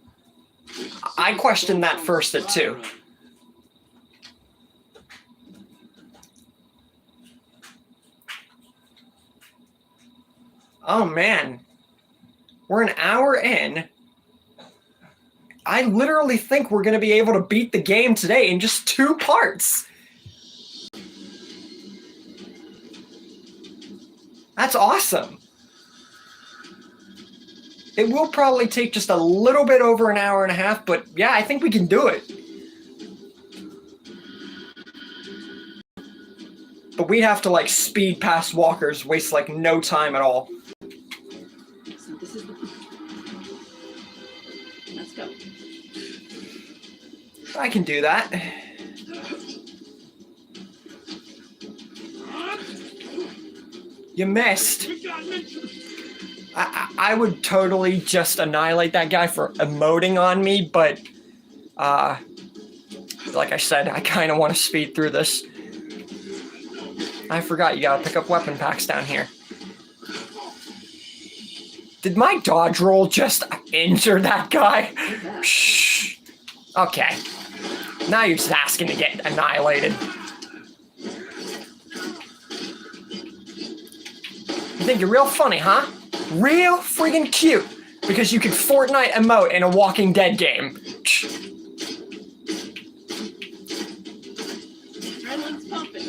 I questioned that first at 2. Oh man, we're an hour in. I literally think we're going to be able to beat the game today in just 2 parts. That's awesome. It will probably take just a little bit over an hour and a half, but yeah, I think we can do it. But we'd have to like speed past walkers, waste like no time at all. So this is the plan. Let's go. I can do that. You missed. I would totally just annihilate that guy for emoting on me, but like I said, I kind of want to speed through this. I forgot you gotta pick up weapon packs down here. Did my dodge roll just injure that guy? Shh. Okay. Now you're just asking to get annihilated. You think you're real funny, huh? Real friggin' cute. Because you can Fortnite emote in a Walking Dead game. It's pumping.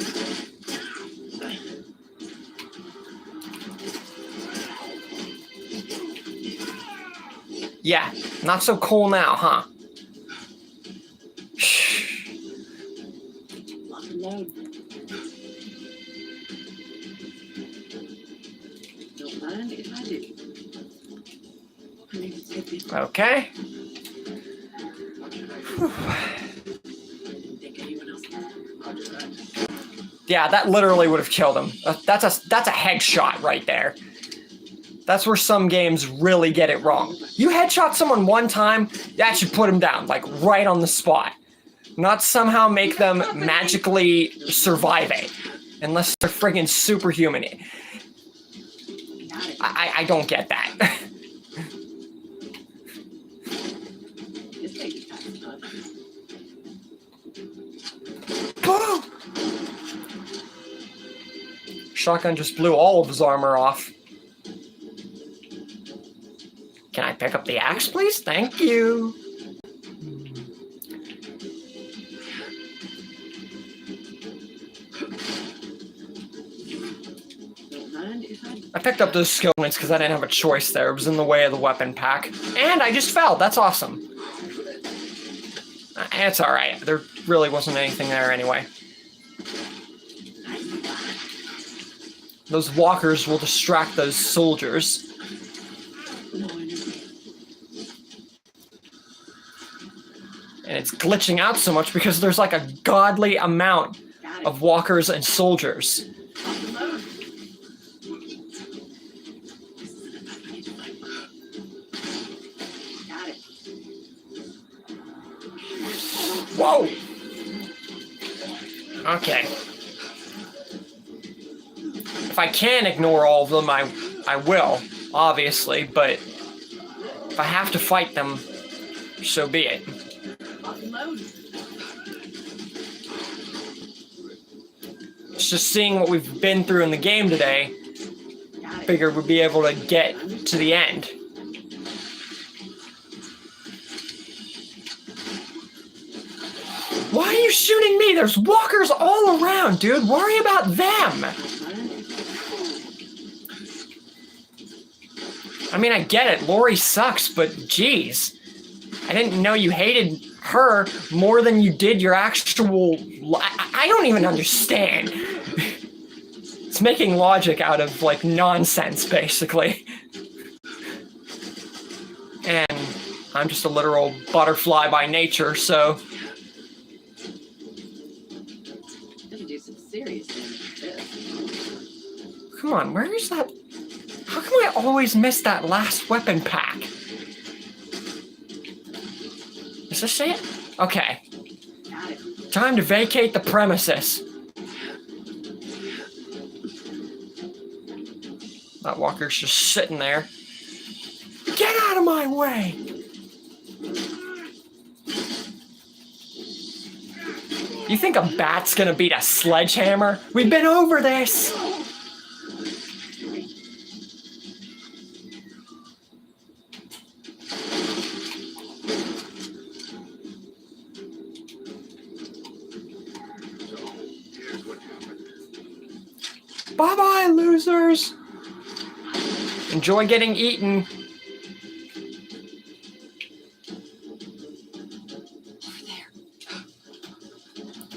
Yeah, not so cool now, huh? Lock and load. Don't mind if I do. I need to take this. Okay. Didn't think anyone else. Yeah, that literally would have killed him. That's a headshot right there. That's where some games really get it wrong. You headshot someone one time, that should put them down, like right on the spot. Not somehow make them magically survive it. Unless they're friggin' superhuman. I don't get that. This baby's time, bud. Boom! Shotgun just blew all of his armor off. Can I pick up the axe, please? Thank you. Don't mind if I do. I picked up those skill points because I didn't have a choice there. It was in the way of the weapon pack. And I just fell. That's awesome. It's alright. There really wasn't anything there anyway. Those walkers will distract those soldiers. No, I understand. And it's glitching out so much because there's like a godly amount Got it. of walkers and soldiers. Lock and load. Got it. Whoa! Okay. If I can ignore all of them, I will, obviously, but if I have to fight them, so be it. Lock and load. It's just seeing what we've been through in the game today, Got it. figured we'd be able to get to the end. Why are you shooting me? There's walkers all around, dude. Worry about them. I mean, I get it. Lori sucks, but geez. I didn't know you hated her more than you did your actual... I don't even understand. It's making logic out of, like, nonsense, basically. And I'm just a literal butterfly by nature, so... I could do some serious damage with this. Come on, where is that? How come I always miss that last weapon pack? Is this it? Okay. Got it. Time to vacate the premises. That walker's just sitting there. Get out of my way! You think a bat's gonna beat a sledgehammer? We've been over this! Bye-bye, losers! Enjoy getting eaten.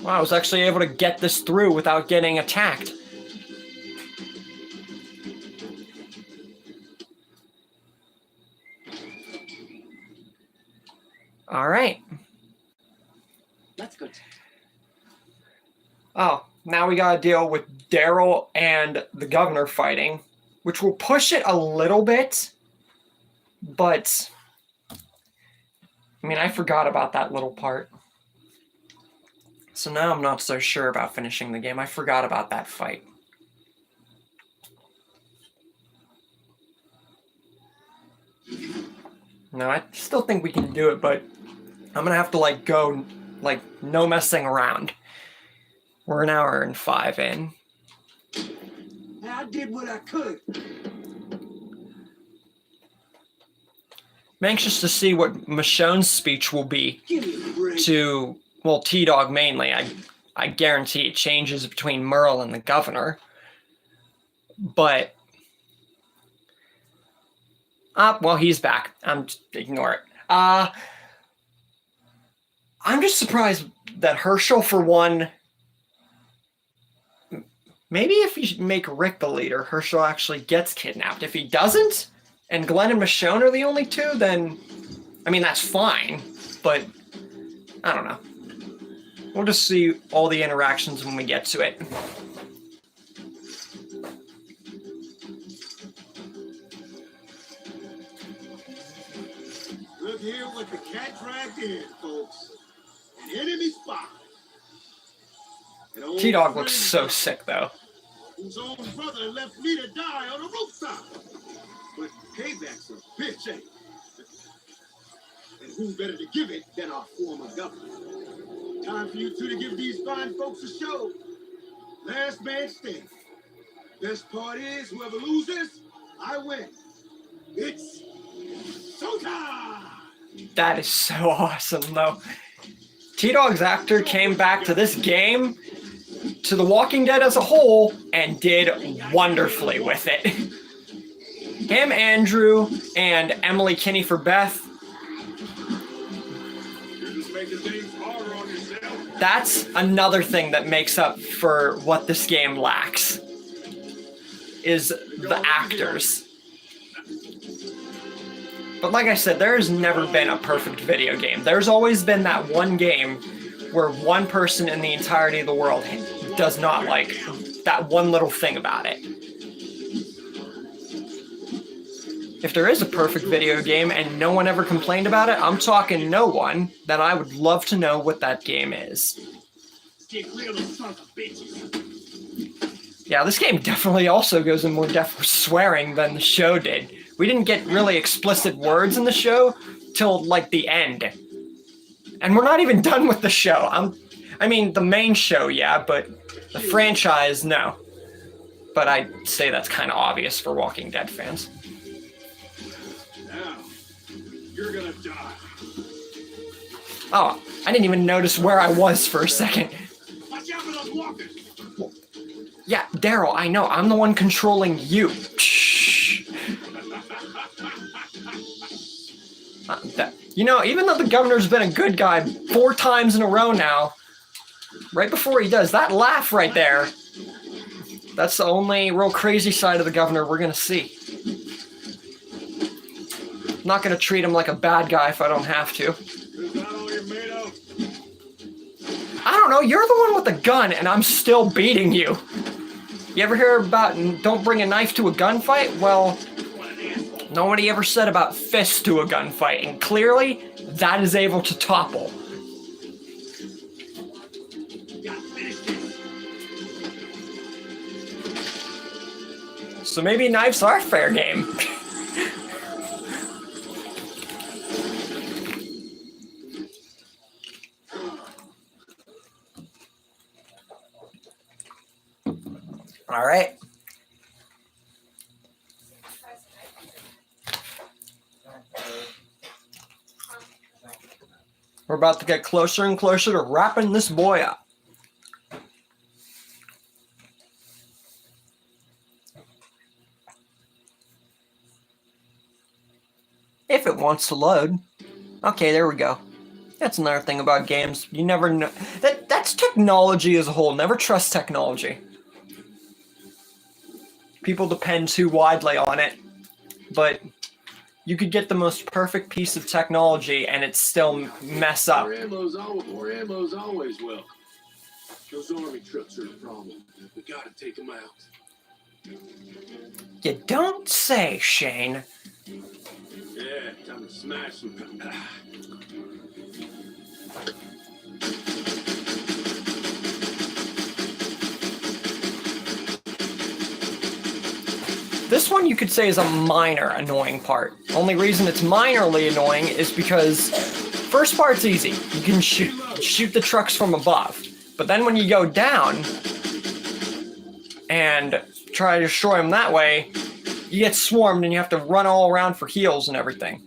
Wow, I was actually able to get this through without getting attacked. All right. Let's go. Oh, now we gotta deal with Daryl and the governor fighting, which will push it a little bit, but I mean, I forgot about that little part. So now I'm not so sure about finishing the game. I forgot about that fight. No, I still think we can do it, but I'm gonna have to like go, like, no messing around. We're an hour and 5 in. I did what I could. I'm anxious to see what Michonne's speech will be Give me a break. to, well, T-Dog mainly. I guarantee it changes between Merle and the governor. But, well, he's back. Ignore it. I'm just surprised that Herschel, for one, maybe if you make Rick the leader, Herschel actually gets kidnapped. If he doesn't, and Glenn and Michonne are the only two, then, I mean, that's fine, but I don't know. We'll just see all the interactions when we get to it. Look here what the cat dragged in, folks. An enemy spy. T-Dog looks so sick, though. Whose own brother left me to die on a rooftop. But payback's a bitch, ain't it? And who better to give it than our former governor? Time for you two to give these fine folks a show. Last man standing. Best part is, whoever loses, I win. It's showtime! That is so awesome, though. T-Dog's actor came back to this game, to The Walking Dead as a whole, and did wonderfully with it. Him, Andrew, and Emily Kinney for Beth. That's another thing that makes up for what this game lacks, is the actors. But like I said, there has never been a perfect video game. There's always been that one game where one person in the entirety of the world does not like that one little thing about it. If there is a perfect video game and no one ever complained about it, I'm talking no one, then I would love to know what that game is. Yeah, this game definitely also goes in more depth with swearing than the show did. We didn't get really explicit words in the show till like the end. And we're not even done with the show. I mean, the main show, yeah, but the franchise, no. But I'd say that's kind of obvious for Walking Dead fans. Now, you're gonna die. Oh, I didn't even notice where I was for a second. Watch out for those walkers. Yeah, Daryl, I know. I'm the one controlling you. Shh. You know, even though the governor's been a good guy 4 times in a row now, right before he does, that laugh right there, that's the only real crazy side of the governor we're going to see. I'm not going to treat him like a bad guy if I don't have to. Is that all you're made of? I don't know, you're the one with the gun and I'm still beating you. You ever hear about don't bring a knife to a gunfight? Well, nobody ever said about fists to a gunfight, and clearly that is able to topple. So maybe knives are fair game. All right. We're about to get closer and closer to wrapping this boy up. If it wants to load. Okay, there we go. That's another thing about games. You never know. That's technology as a whole. Never trust technology. People depend too widely on it. But you could get the most perfect piece of technology and it still mess up. More ammo's always welcome. Those army trucks are a problem. We gotta take them out. You don't say, Shane. Yeah, time to smash them. This one you could say is a minor annoying part. Only reason it's minorly annoying is because first part's easy. You can shoot the trucks from above. But then when you go down and try to destroy them that way, you get swarmed and you have to run all around for heals and everything.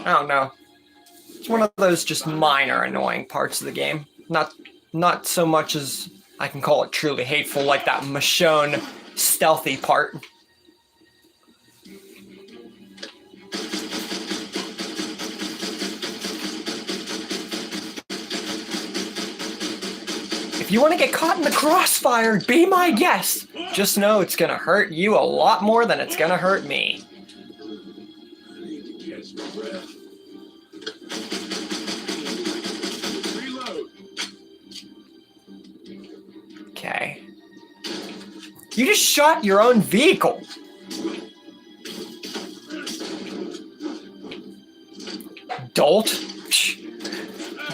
I don't know. It's one of those just minor annoying parts of the game. not so much as I can call it truly hateful, like that Michonne stealthy part. If you want to get caught in the crossfire, be my guest. Just know it's going to hurt you a lot more than it's going to hurt me. I need to catch my breath. Reload. Okay. You just shot your own vehicle. Dolt.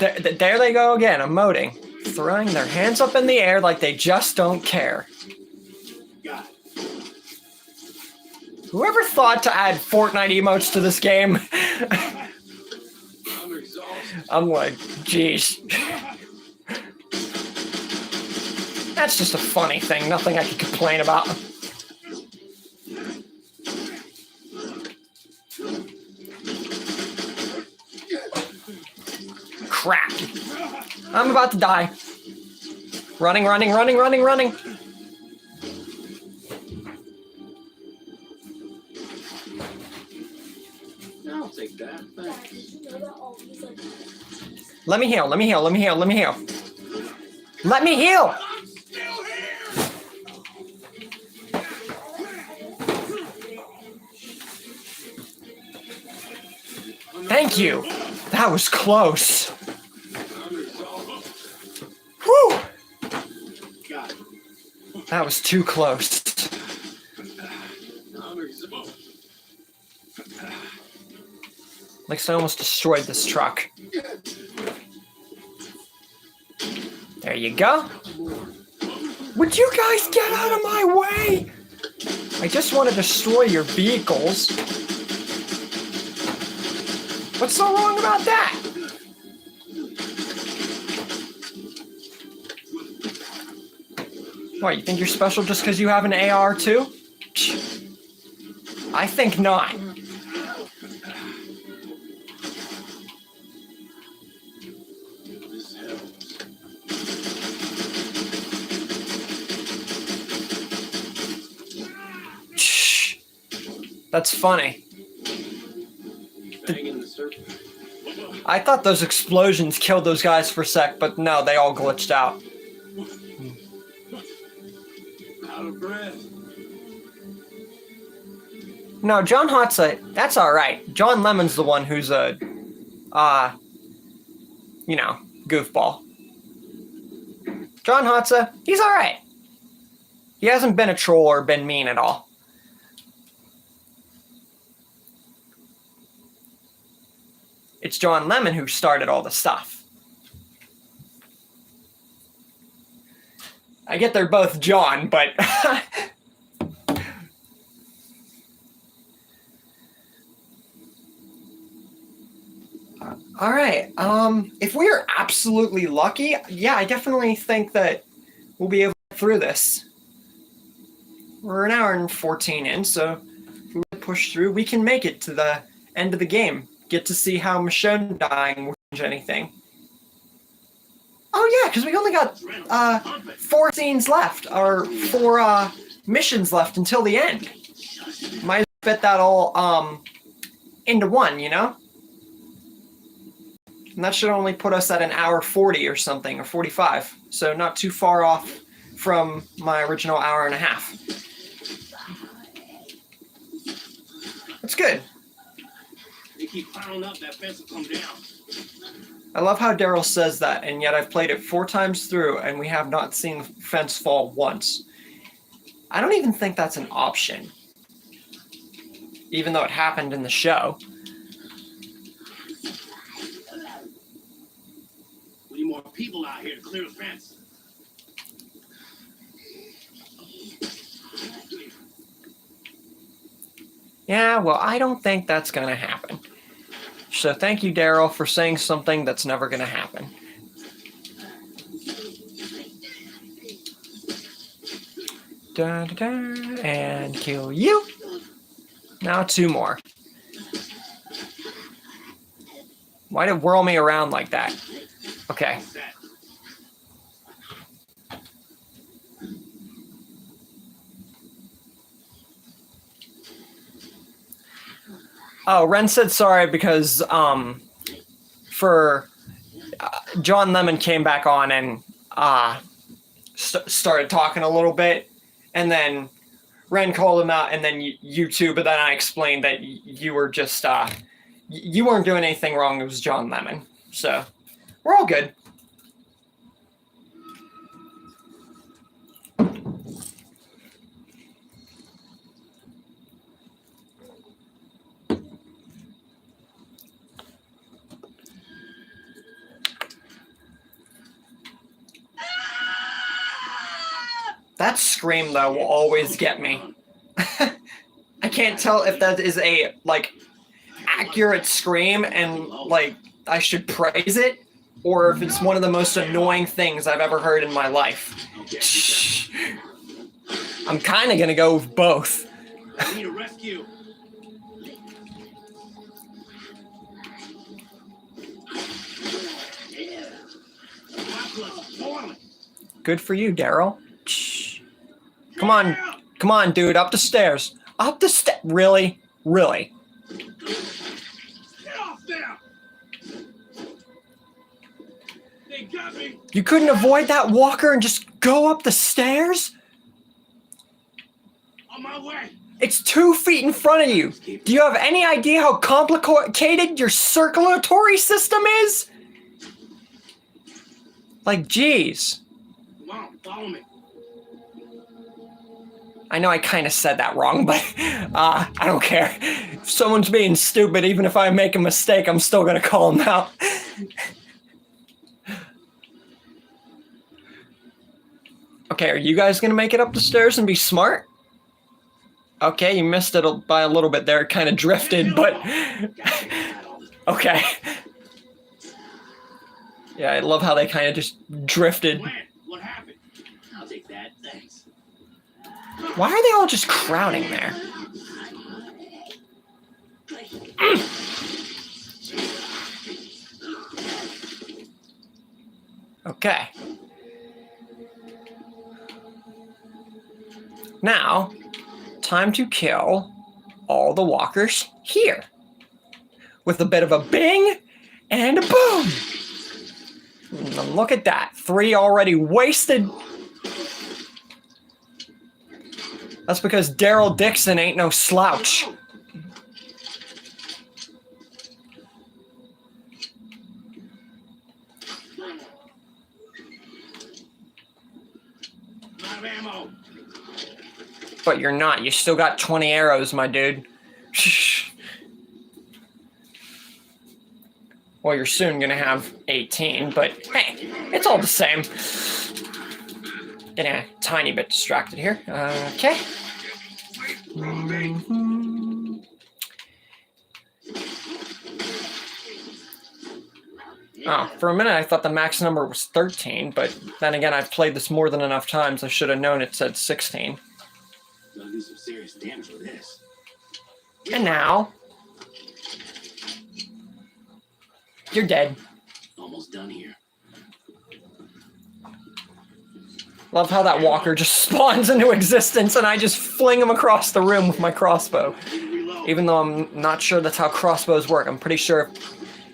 There they go again, emoting. Throwing their hands up in the air like they just don't care. Got it. Whoever thought to add Fortnite emotes to this game? I'm exhausted. I'm like, geez. That's just a funny thing, nothing I can complain about. Crap. I'm about to die. Running, running, running, running, running. I'll take that. Thanks. Did you know that all these like Let me heal, let me heal, let me heal, let me heal. Let me heal! I'm still here. Thank you. That was close. I'm exhausted. Whew! Got it. That was too close. I'm exhausted. Like I almost destroyed this truck. There you go. Would you guys get out of my way? I just want to destroy your vehicles. What's so wrong about that? What, you think you're special just because you have an AR too? I think not. This helps. Shh. That's funny. Banging the surface. I thought those explosions killed those guys for a sec, but no, they all glitched out. Out of breath. No, John Hotza, that's alright. John Lemon's the one who's a, goofball. John Hotza, he's alright. He hasn't been a troll or been mean at all. It's John Lemon who started all the stuff. I get they're both John, but... All right. If we are absolutely lucky, yeah, I definitely think that we'll be able to get through this. We're an hour and 14 in, so if we push through, we can make it to the end of the game. Get to see how Michonne dying will change anything. Oh yeah, because we only got 4 scenes left, or 4 missions left until the end. Might fit that all into one, you know? And that should only put us at an hour 40 or something, or 45. So not too far off from my original hour and a half. That's good. They keep piling up, that fence will come down. I love how Daryl says that, and yet I've played it 4 times through, and we have not seen the fence fall once. I don't even think that's an option. Even though it happened in the show. We need more people out here to clear the fence. Yeah, well, I don't think that's going to happen. So thank you, Daryl, for saying something that's never going to happen. Da, da, da, and kill you. Now 2 more. Why did it whirl me around like that? Okay. Oh, Ren said sorry because for John Lemon came back on and started talking a little bit, and then Ren called him out, and then you two. But then I explained that you were just you weren't doing anything wrong. It was John Lemon, so we're all good. That scream, though, will always get me. I can't tell if that is a, like, accurate scream and, like, I should praise it, or if it's one of the most annoying things I've ever heard in my life. I'm kind of going to go with both. I need a rescue. My blood's boiling. Good for you, Daryl. Come on. Come on, dude. Up the stairs. Up the Really? Really? Get off there! They got me. You couldn't avoid that walker and just go up the stairs? On my way. It's 2 feet in front of you. Do you have any idea how complicated your circulatory system is? Like, geez. Come on, follow me. I know I kind of said that wrong, but I don't care. If someone's being stupid, even if I make a mistake, I'm still going to call them out. Okay, are you guys going to make it up the stairs and be smart? Okay, you missed it by a little bit there. It kind of drifted, but... Okay. Yeah, I love how they kind of just drifted. What happened? I'll take that, thanks. Why are they all just crowding there? Okay. Now, time to kill all the walkers here. With a bit of a bing and a boom. And look at that. 3 already wasted. That's because Daryl Dixon ain't no slouch. Out of ammo. But you're not. You still got 20 arrows, my dude. Well, you're soon gonna have 18, but hey, it's all the same. Getting a tiny bit distracted here. Okay. Oh, for a minute I thought the max number was 13, but then again, I've played this more than enough times. I should have known it said 16. Gonna do some serious damage with this. And now, you're dead. Almost done here. Love how that walker just spawns into existence and I just fling him across the room with my crossbow. Even though I'm not sure that's how crossbows work. I'm pretty sure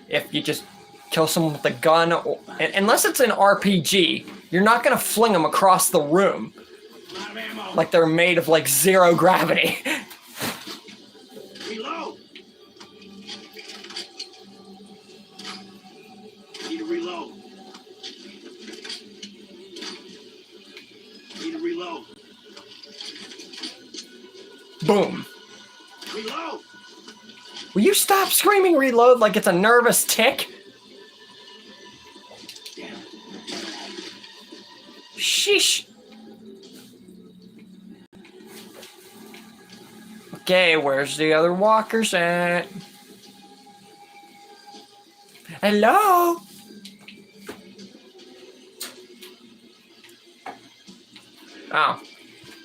if you just kill someone with a gun, or, unless it's an RPG, you're not going to fling them across the room. Like they're made of like 0 gravity. Reload. Need to reload. Need to reload. Boom. Reload. Will you stop screaming reload like it's a nervous tick? Damn. Sheesh. Okay, where's the other walkers at? Hello? Oh,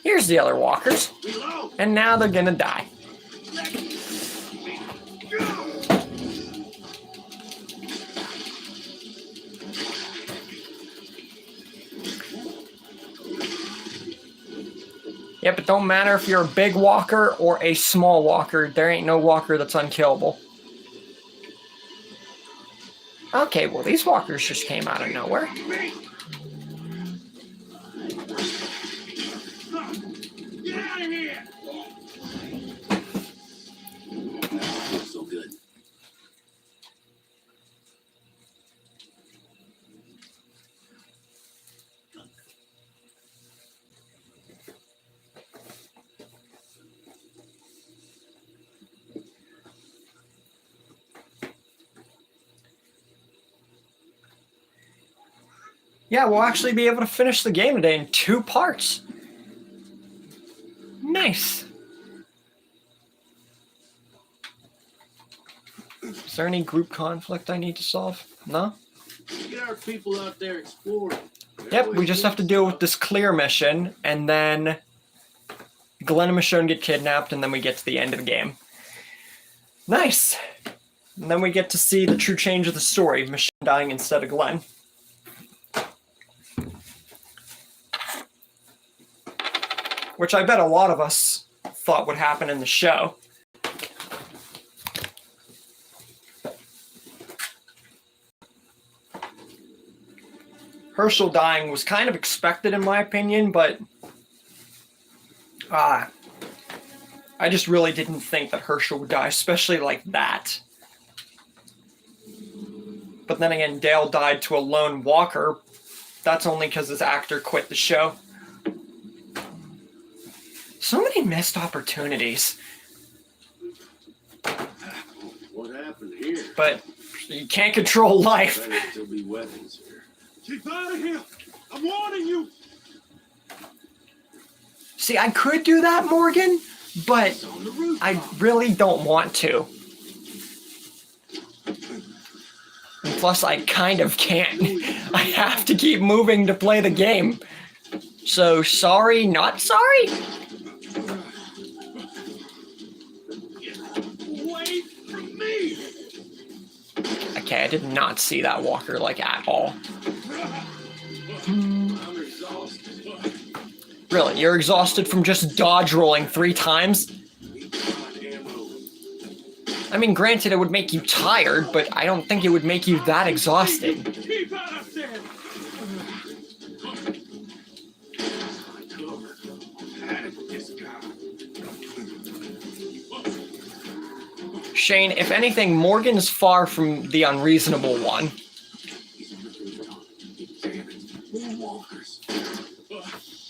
here's the other walkers. Reload. And now they're gonna die. Yep, it don't matter if you're a big walker or a small walker. There ain't no walker that's unkillable. Okay, well, these walkers just came out of nowhere. Get out of here! So good. Yeah, we'll actually be able to finish the game today in 2 parts. Nice. Is there any group conflict I need to solve? No? Get our people out there exploring. Yep, we just have to deal with this clear mission, and then Glenn and Michonne get kidnapped, and then we get to the end of the game. Nice. And then we get to see the true change of the story, Michonne dying instead of Glenn. Which I bet a lot of us thought would happen in the show. Herschel dying was kind of expected in my opinion, but I just really didn't think that Herschel would die, especially like that. But then again, Dale died to a lone walker. That's only because his actor quit the show. So many missed opportunities. What happened here? But you can't control life. Better still be weapons here. Keep out of here! I'm warning you! See, I could do that, Morgan, but It's on the roof. I really don't want to. And plus, I kind of can't. I have to keep moving to play the game. So, sorry, not sorry? Get away from me! Okay, I did not see that walker, like, at all. I'm exhausted. Really, you're exhausted from just dodge rolling 3 times? Need to find ammo. I mean, granted, it would make you tired, but I don't think it would make you that exhausted. Keep out of there! My cover. Had it, this guy. Shane, if anything, Morgan's far from the unreasonable one. He's on the rooftop. Damn it. More walkers.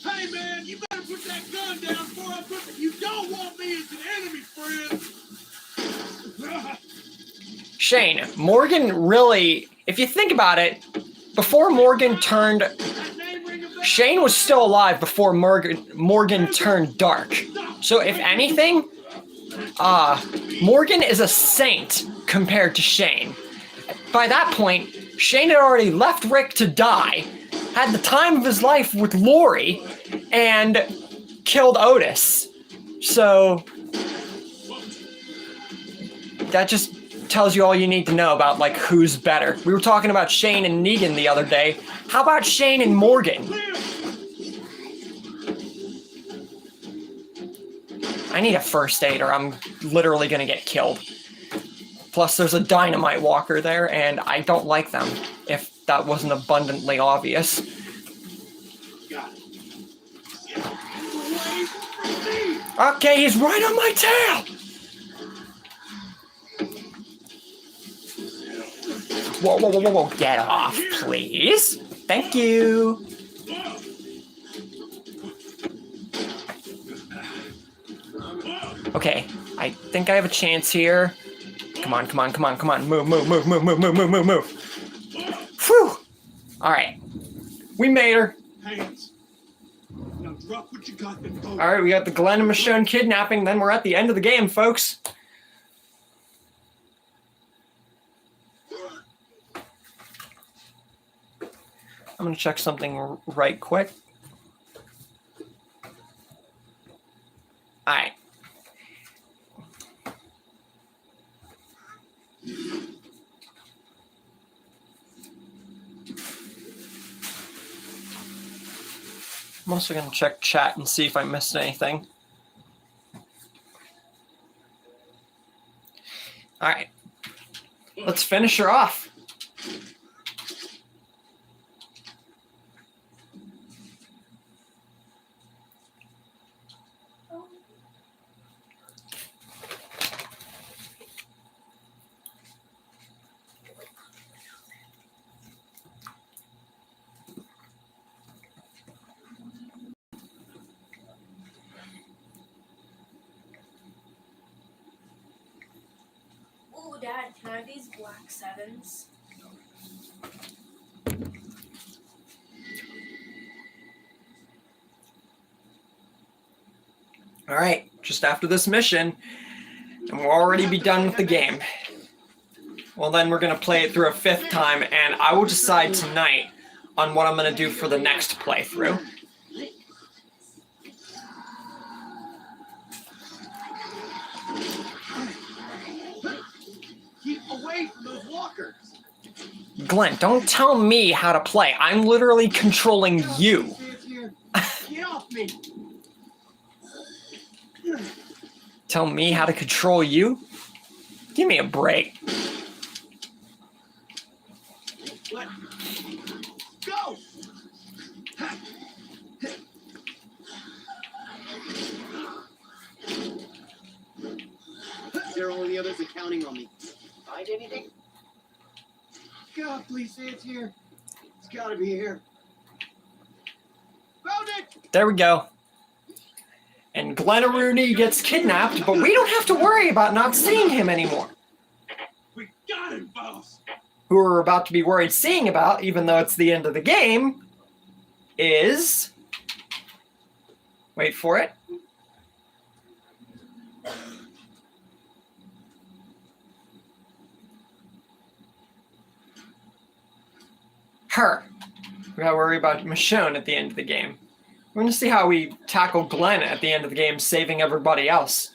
Hey man, you better put that gun down before I put you don't want me as an enemy, friend! Shane, Morgan really, if you think about it, before Morgan turned, That name ring a bell? Shane was still alive before Morgan turned dark. So if anything, Morgan is a saint compared to Shane. By that point, Shane had already left Rick to die, had the time of his life with Lori, and killed Otis. So that just tells you all you need to know about, like, who's better. We were talking about Shane and Negan the other day. How about Shane and Morgan? I need a first aid or I'm literally gonna get killed. Plus there's a dynamite walker there and I don't like them, if that wasn't abundantly obvious. Got it. Away from me! Okay, he's right on my tail! Whoa, whoa, whoa, whoa, whoa, get off, please. Thank you. Okay, I think I have a chance here. Come on, come on, come on, come on. Move, move, move, move, move, move, move, move, move. Phew! Alright. We made her. Hands. Now drop what you got and go. Alright, we got the Glenn and Michonne kidnapping, then we're at the end of the game, folks. I'm gonna check something right quick. Alright. I'm also going to check chat and see if I missed anything. All right. Let's finish her off. Oh, Dad, can I have these black sevens? All right, just after this mission, and we'll already be done with the game. Well, then we're going to play it through a 5th time, and I will decide tonight on what I'm going to do for the next playthrough. Keep away from those walkers. Glenn, don't tell me how to play. I'm literally controlling you. Get off me. Tell me how to control you? Give me a break. What? Go. There are only the others accounting on me. Find anything? God, please say it's here. It's gotta be here. Found it! There we go. And Glenn Rooney gets kidnapped, but we don't have to worry about not seeing him anymore. We got him, boss! Who we're about to be worried seeing about, even though it's the end of the game, is... Wait for it. Her. We gotta worry about Michonne at the end of the game. We're going to see how we tackle Glenn at the end of the game, saving everybody else.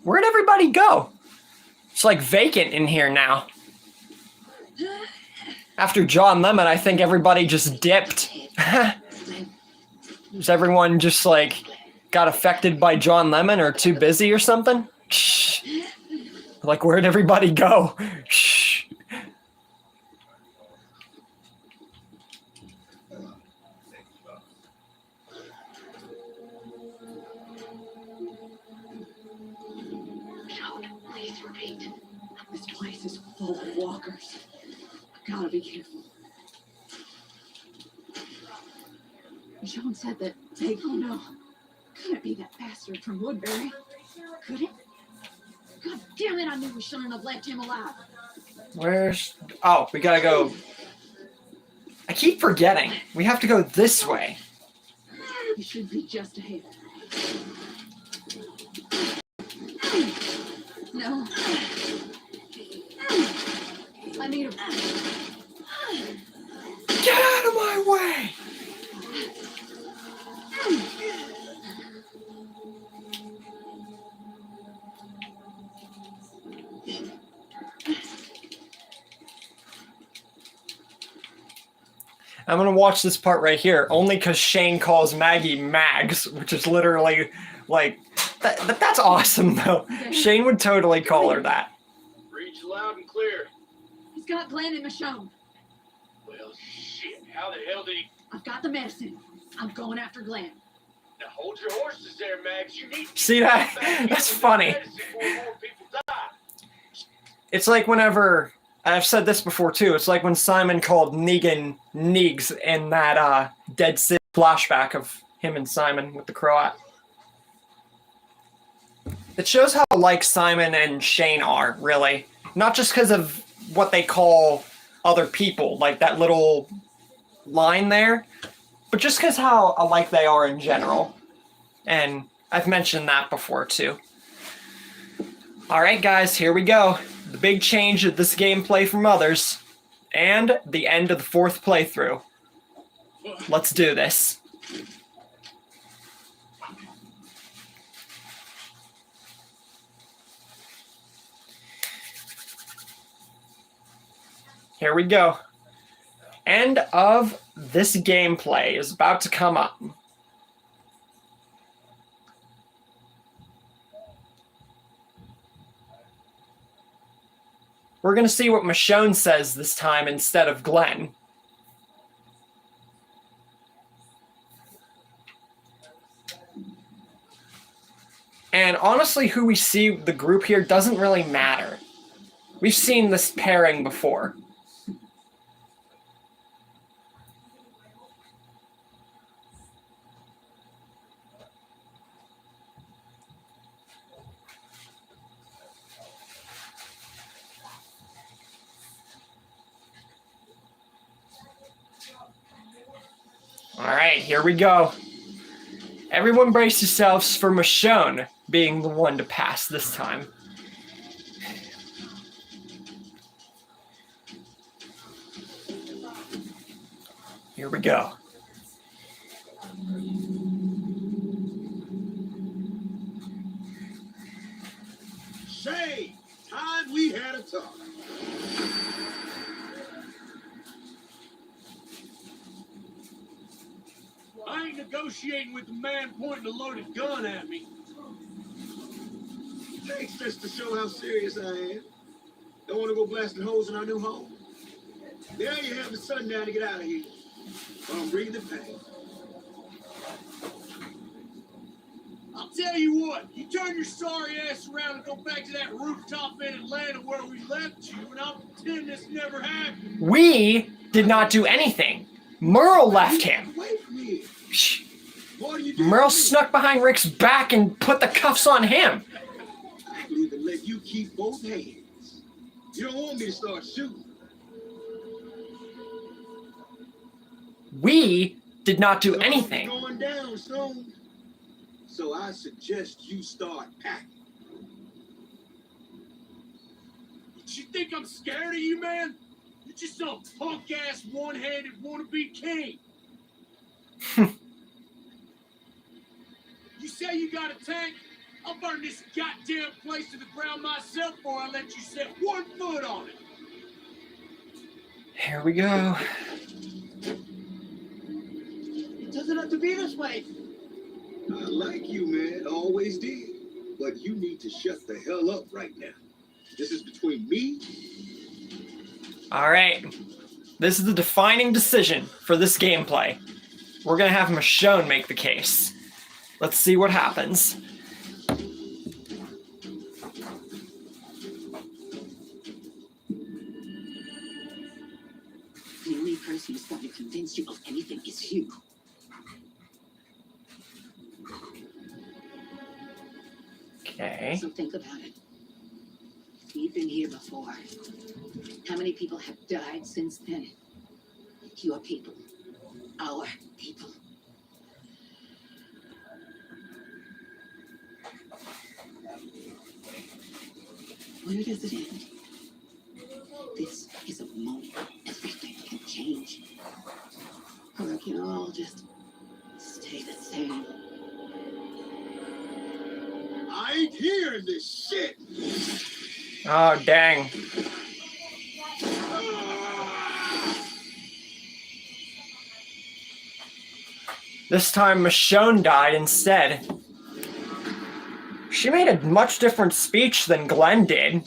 Where'd everybody go? It's like vacant in here now. After John Lemon, I think everybody just dipped. Is everyone just like got affected by John Lemon or too busy or something? Shh. Like, where'd everybody go? Shh. Please repeat. This place is full of walkers. I gotta be careful. Michonne said that they... Oh no. Couldn't be that bastard from Woodbury. Could it? God damn it, I knew we shouldn't have left him alive. Where's... Oh, we gotta go... I keep forgetting. We have to go this way. He should be just ahead. No. I need a... Get out of my way! I'm gonna watch this part right here, only because Shane calls Maggie Mags, which is literally like... That's awesome, though. Shane would totally call her that. Reach loud and clear. He's got Glenn and Michonne. Well, shit. How the hell did he... I've got the medicine. I'm going after Glenn. Now hold your horses there, Max. You need... See that? That's funny. It's like whenever... I've said this before, too. It's like when Simon called Negan Neegs in that Dead City flashback of him and Simon with the Croat. It shows how alike Simon and Shane are, really. Not just because of what they call other people, like that little line there, but just because how alike they are in general. And I've mentioned that before, too. Alright, guys, here we go. The big change of this gameplay from others, and the end of the 4th playthrough. Let's do this. Here we go. end of this gameplay is about to come up. We're going to see what Michonne says this time instead of Glenn. And honestly, who we see the group here doesn't really matter. We've seen this pairing before. All right, here we go. Everyone brace yourselves for Michonne being the one to pass this time. Here we go. Shay, time we had a talk. I ain't negotiating with the man pointing a loaded gun at me. Thanks just to show how serious I am. Don't want to go blasting holes in our new home. There you have the sundown to get out of here. While I'm breathing pain. I'll tell you what, you turn your sorry ass around and go back to that rooftop in Atlanta where we left you, and I'll pretend this never happened. We did not do anything. Merle left him. Wait for me. Shh. What are you doing? Merle snuck behind Rick's back and put the cuffs on him. I can even let you keep both hands. You don't want me to start shooting. We did not do It's anything. going down soon. So I suggest you start packing. You think I'm scared of you, man? You're just some punk-ass, one-handed wannabe king. You say you got a tank? I'll burn this goddamn place to the ground myself before I let you set one foot on it. Here we go. It doesn't have to be this way. I like you, man. Always did. But you need to shut the hell up right now. This is between me. All right. This is the defining decision for this gameplay. We're going to have Michonne make the case. Let's see what happens. The only person who's going to convince you of anything is you. Okay. So think about it. We've been here before. How many people have died since then? Your people. Our people. Where does it end? This is a moment. Everything can change. Or it can all just stay the same. I ain't hearing this shit. Oh, dang. This time Michonne died instead. She made a much different speech than Glenn did.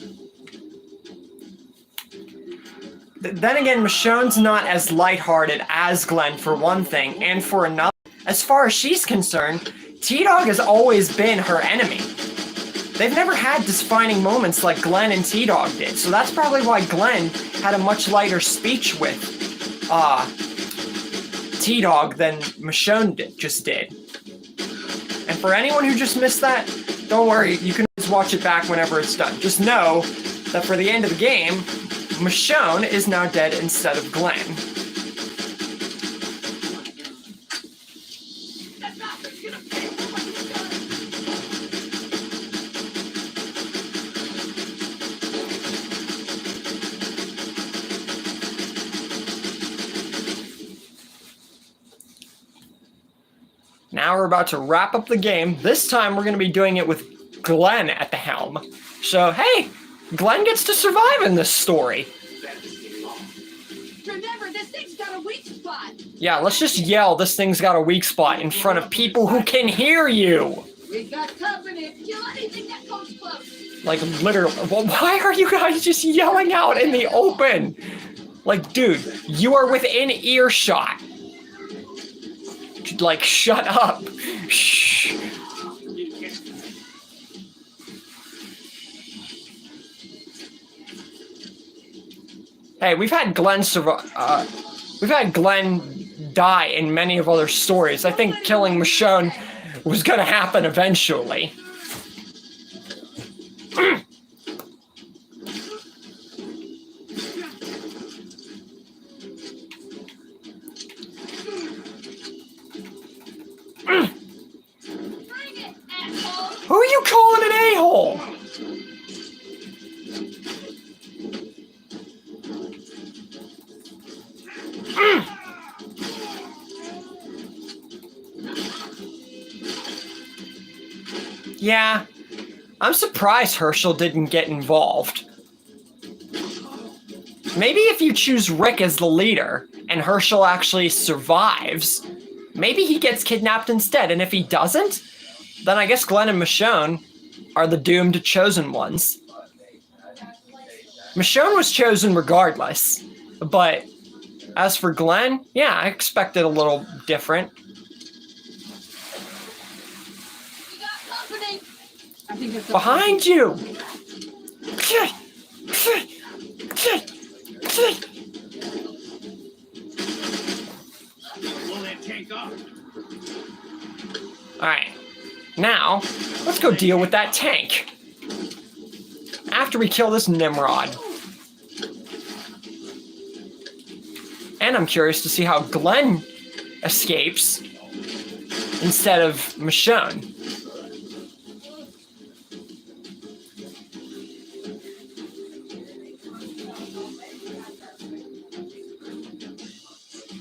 Then again, Michonne's not as lighthearted as Glenn for one thing, and for another. As far as she's concerned, T-Dog has always been her enemy. They've never had defining moments like Glenn and T-Dog did, so that's probably why Glenn had a much lighter speech with T-Dog than Michonne just did. And for anyone who just missed that, don't worry, you can just watch it back whenever it's done. Just know that for the end of the game, Michonne is now dead instead of Glenn. Now we're about to wrap up the game. This time we're going to be doing it with Glenn at the helm. So, hey, Glenn gets to survive in this story. Remember, this thing's got got a weak spot. Yeah, let's just yell this thing's got a weak spot in front of people who can hear you. We got company. Kill anything that comes close. Like, literally. Well, why are you guys just yelling out in the open? Like, dude, you are within earshot. Like, shut up. Shh. Hey, we've had Glenn die in many of other stories. I think killing Michonne was gonna happen eventually. Bring it, asshole. Who are you calling an a-hole? Yeah, I'm surprised Herschel didn't get involved. Maybe if you choose Rick as the leader and Herschel actually survives, maybe he gets kidnapped instead. And if he doesn't, then I guess Glenn and Michonne are the doomed chosen ones. Michonne was chosen regardless, but as for Glenn, yeah, I expected a little different. We got company. I think it's Behind you! Blow that tank up. Alright, now, let's go deal with that tank. After we kill this Nimrod. And I'm curious to see how Glenn escapes instead of Michonne.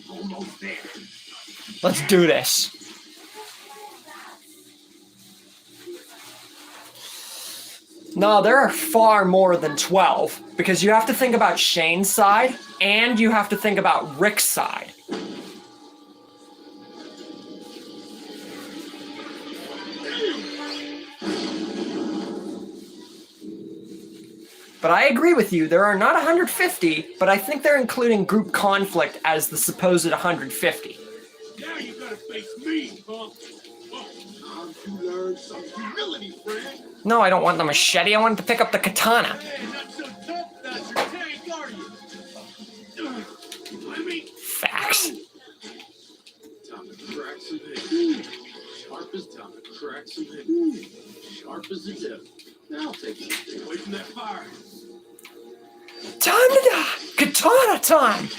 Almost there. Let's do this. No, there are far more than 12, because you have to think about Shane's side, and you have to think about Rick's side. But I agree with you, there are not 150, but I think they're including group conflict as the supposed 150. Now you gotta face me, huh? Well, time to learn some humility, friend. No, I don't want the machete, I want to pick up the katana. Hey, not so tough, that's your tank, are you? I mean, Facts. time to crack some head. Sharp as time to crack some head. Sharp as the devil. Now I'll take it. Stay away from that fire. Time to die! Katana time!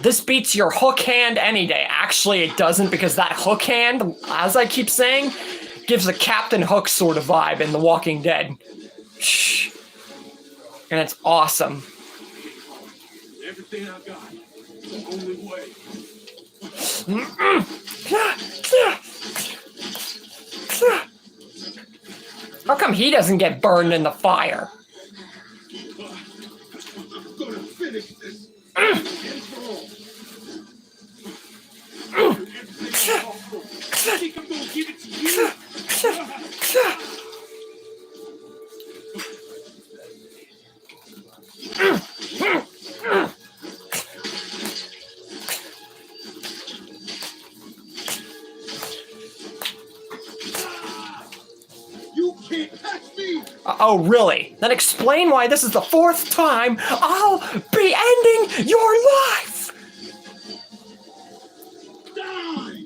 This beats your hook hand any day. Actually, it doesn't, because that hook hand, as I keep saying, gives a Captain Hook sort of vibe in The Walking Dead. Shh. And it's awesome. Everything I got. It's the only way. How come he doesn't get burned in the fire? I'm gonna finish this. And for all. Everything possible. I think I'm gonna give it to you. You can't catch me. Oh, really? Then explain why this is the 4th time I'll be ending your life! Die.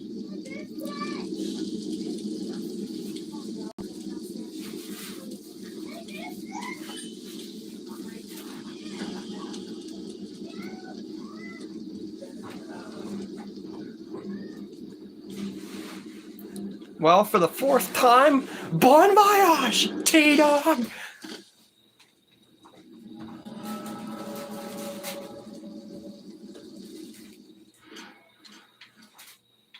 Well, for the 4th time, bon voyage, T-Dog!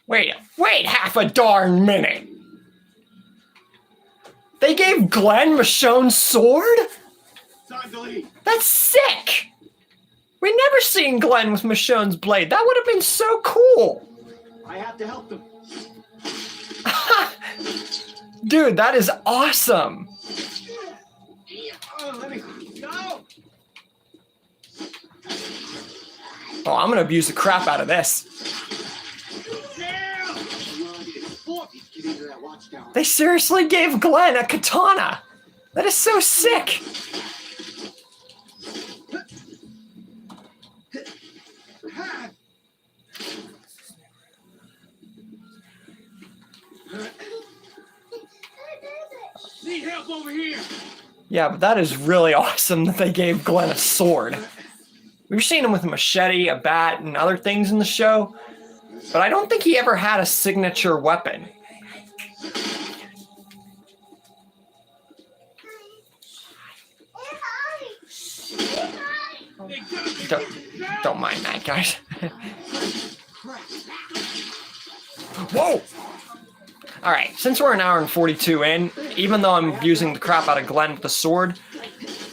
Wait half a darn minute! They gave Glenn Michonne's sword? Time to leave. That's sick! We never seen Glenn with Michonne's blade. That would have been so cool. I have to help them. Dude, that is awesome. Let me go. Oh, I'm gonna abuse the crap out of this. They seriously gave Glenn a katana. That is so sick. Need help over here. Yeah, but that is really awesome that they gave Glenn a sword. We've seen him with a machete, a bat, and other things in the show, but I don't think he ever had a signature weapon. Don't mind that, guys. Whoa! Alright, since we're an hour and 42 in, even though I'm abusing the crap out of Glenn with the sword,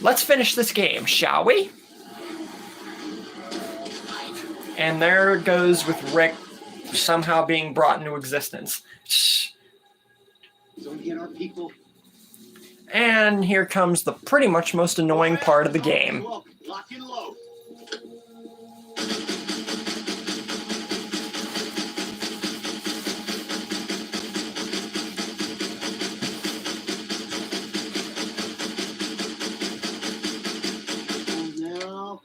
let's finish this game, shall we? And there it goes with Rick somehow being brought into existence. Don't get our people. And here comes the pretty much most annoying part of the game. Lock and load. No.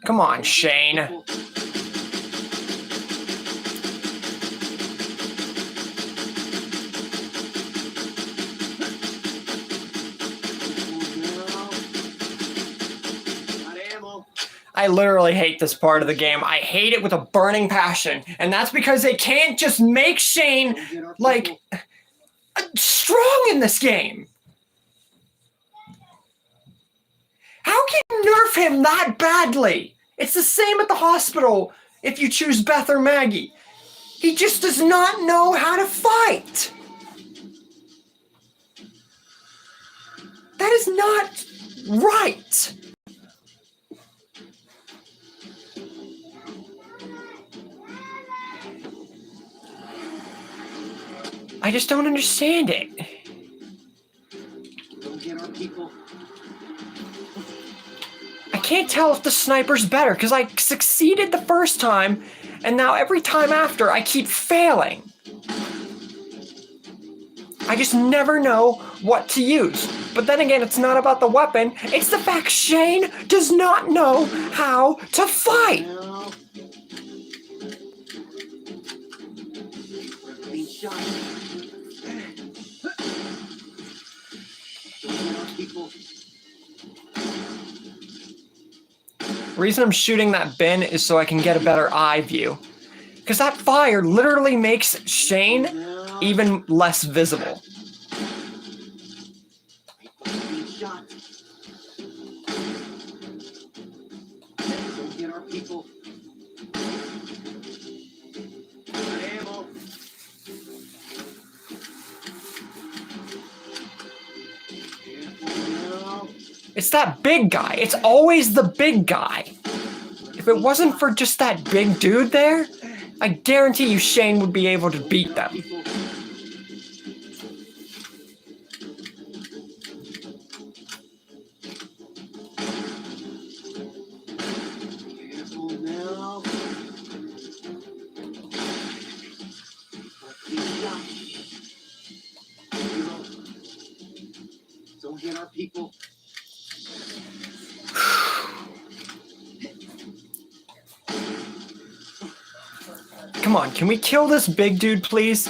Come on, Shane. I literally hate this part of the game. I hate it with a burning passion. And that's because they can't just make Shane, like, strong in this game. How can you nerf him that badly? It's the same at the hospital if you choose Beth or Maggie. He just does not know how to fight. That is not right. I just don't understand it. Don't get our people. I can't tell if the sniper's better because I succeeded the first time and now every time after I keep failing. I just never know what to use. But then again, it's not about the weapon. It's the fact Shane does not know how to fight. No. Clean shot. Don't get our people. The reason I'm shooting that bin is so I can get a better eye view. Because that fire literally makes Shane even less visible. Clean shot. Don't get our people. Ammo. No. It's that big guy. It's always the big guy. If it wasn't for just that big dude there, I guarantee you Shane would be able to beat them. People. Careful now. Clean shot. Reload. Don't get our people. Come on, can we kill this big dude, please?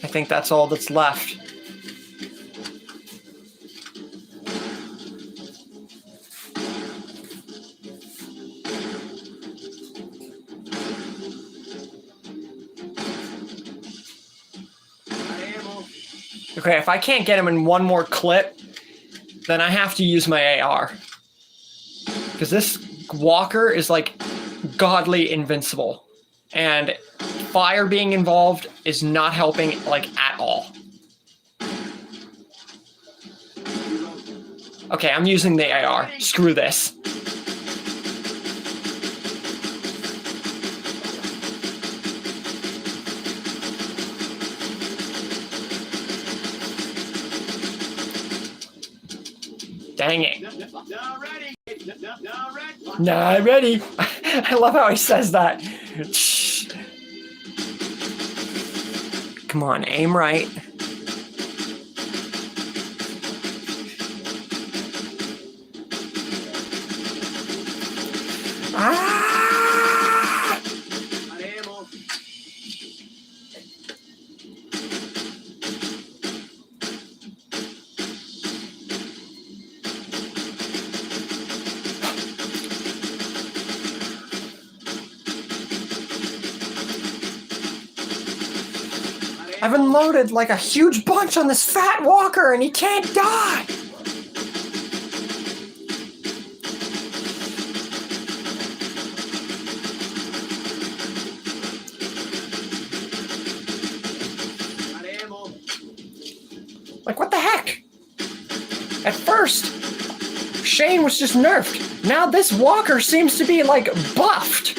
I think that's all that's left. Okay, if I can't get him in one more clip, then I have to use my AR. Because this walker is like godly invincible. And fire being involved is not helping like at all. Okay, I'm using the AR. Screw this. Dang it. Not ready. Not ready. Not ready. I love how he says that. Come on, aim right. Ah! Got ammo. I've unloaded like a huge bunch on this fat walker and he can't die. Got ammo. Like, what the heck? At first, Shane was just nerfed. Now this walker seems to be, like, buffed.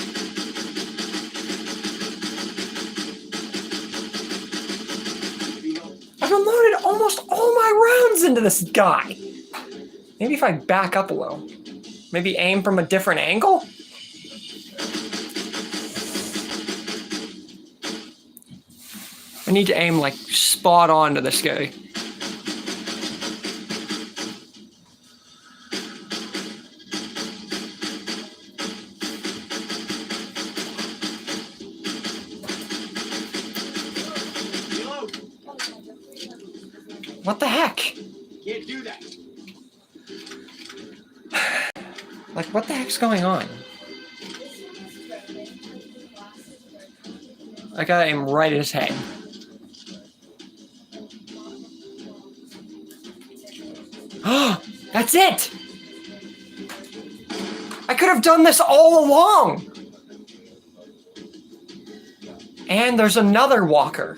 I've unloaded almost all my rounds into this guy. Maybe if I back up a little. Maybe aim from a different angle? I need to aim, like, spot on to this guy. Reload. What the heck? Can't do that. Like, what the heck's going on? I gotta aim right at his head. That's it! I could have done this all along! And there's another walker.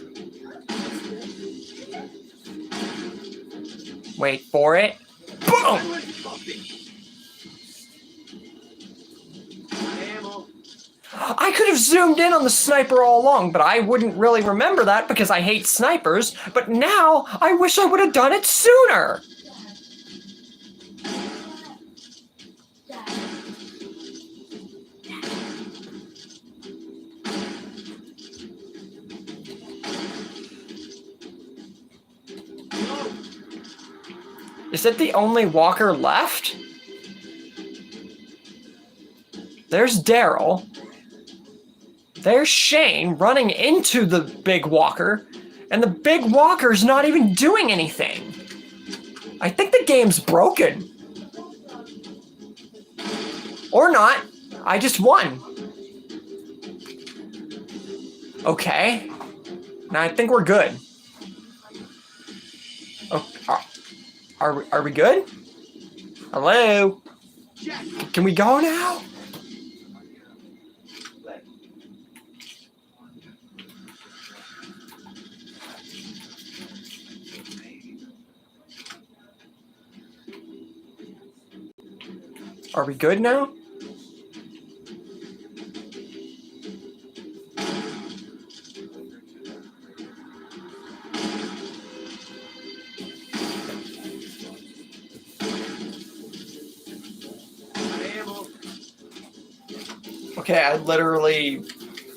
Wait for it. Boom! Ammo. I could have zoomed in on the sniper all along, but I wouldn't really remember that because I hate snipers. But now, I wish I would have done it sooner! Reload. Is it the only walker left? There's Daryl. There's Shane running into the big walker, and the big walker's not even doing anything. I think the game's broken. Or not. I just won. Okay. Now I think we're good. Oh, are we good? Hello? Jack. Can we go now? Are we good now? Okay,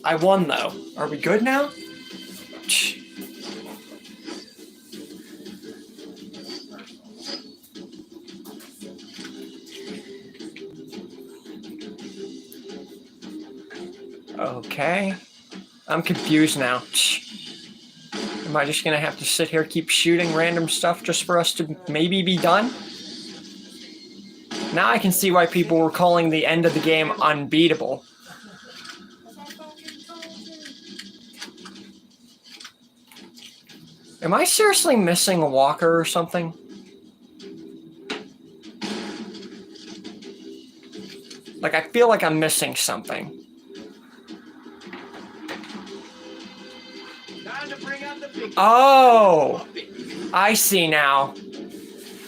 I won though. Are we good now? Okay. I'm confused now. Am I just gonna have to sit here, keep shooting random stuff just for us to maybe be done? Now I can see why people were calling the end of the game unbeatable. Am I seriously missing a walker or something? Like, I feel like I'm missing something. Oh! I see now.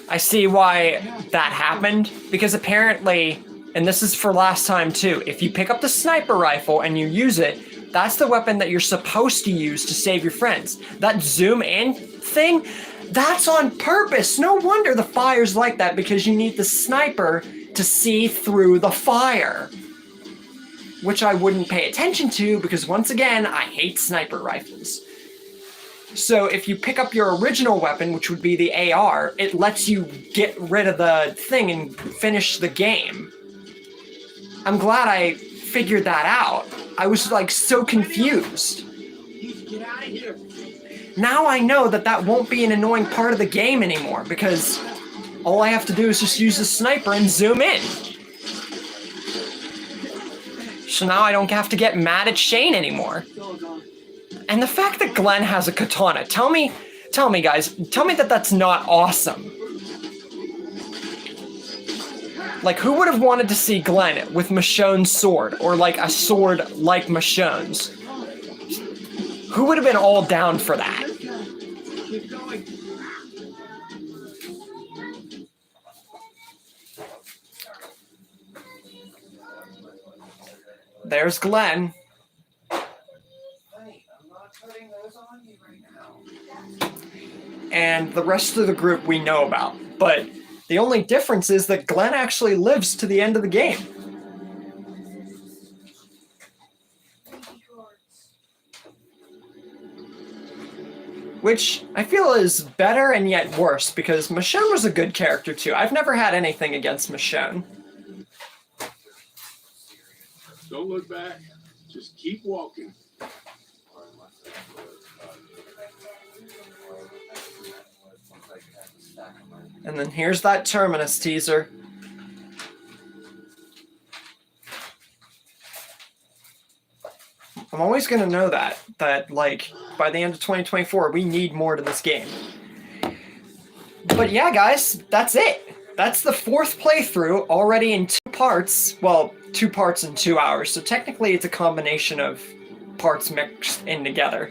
I see why that happened. Because apparently, and this is for last time too, if you pick up the sniper rifle and you use it, that's the weapon that you're supposed to use to save your friends. That zoom in thing, that's on purpose. No wonder the fire's like that, because you need the sniper to see through the fire. Which I wouldn't pay attention to, because once again, I hate sniper rifles. So if you pick up your original weapon, which would be the AR, it lets you get rid of the thing and finish the game. I'm glad I figured that out. I was like so confused. Get out of here. Now I know that that won't be an annoying part of the game anymore, because all I have to do is just use the sniper and zoom in. So now I don't have to get mad at Shane anymore. And the fact that Glenn has a katana, tell me guys, tell me that that's not awesome. Like, who would have wanted to see Glenn with Michonne's sword, or like a sword like Michonne's? Who would have been all down for that? Keep going. There's Glenn. And the rest of the group we know about. But the only difference is that Glenn actually lives to the end of the game. Which I feel is better and yet worse, because Michonne was a good character too. I've never had anything against Michonne. Don't look back. Just keep walking. And then here's that Terminus teaser. I'm always going to know that like by the end of 2024 we need more to this game. But yeah, guys, that's it. That's the 4th playthrough, already in 2 parts. Well, 2 parts in 2 hours. So technically it's a combination of parts mixed in together.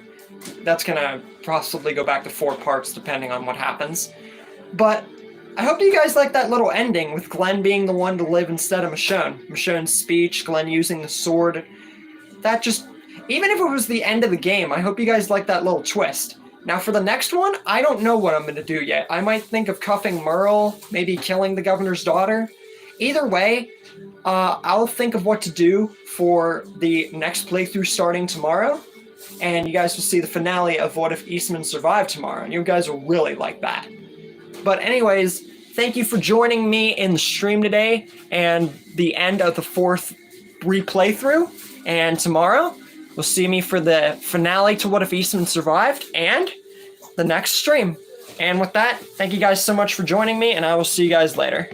That's going to possibly go back to 4 parts depending on what happens. But I hope you guys like that little ending with Glenn being the one to live instead of Michonne. Michonne's speech, Glenn using the sword. That just, even if it was the end of the game, I hope you guys like that little twist. Now for the next one, I don't know what I'm going to do yet. I might think of cuffing Merle, maybe killing the governor's daughter. Either way, I'll think of what to do for the next playthrough starting tomorrow. And you guys will see the finale of What If Eastman Survived tomorrow. And you guys will really like that. But anyways, thank you for joining me in the stream today and the end of the 4th replaythrough. And tomorrow, we'll see me for the finale to What If Eastman Survived and the next stream. And with that, thank you guys so much for joining me, and I will see you guys later.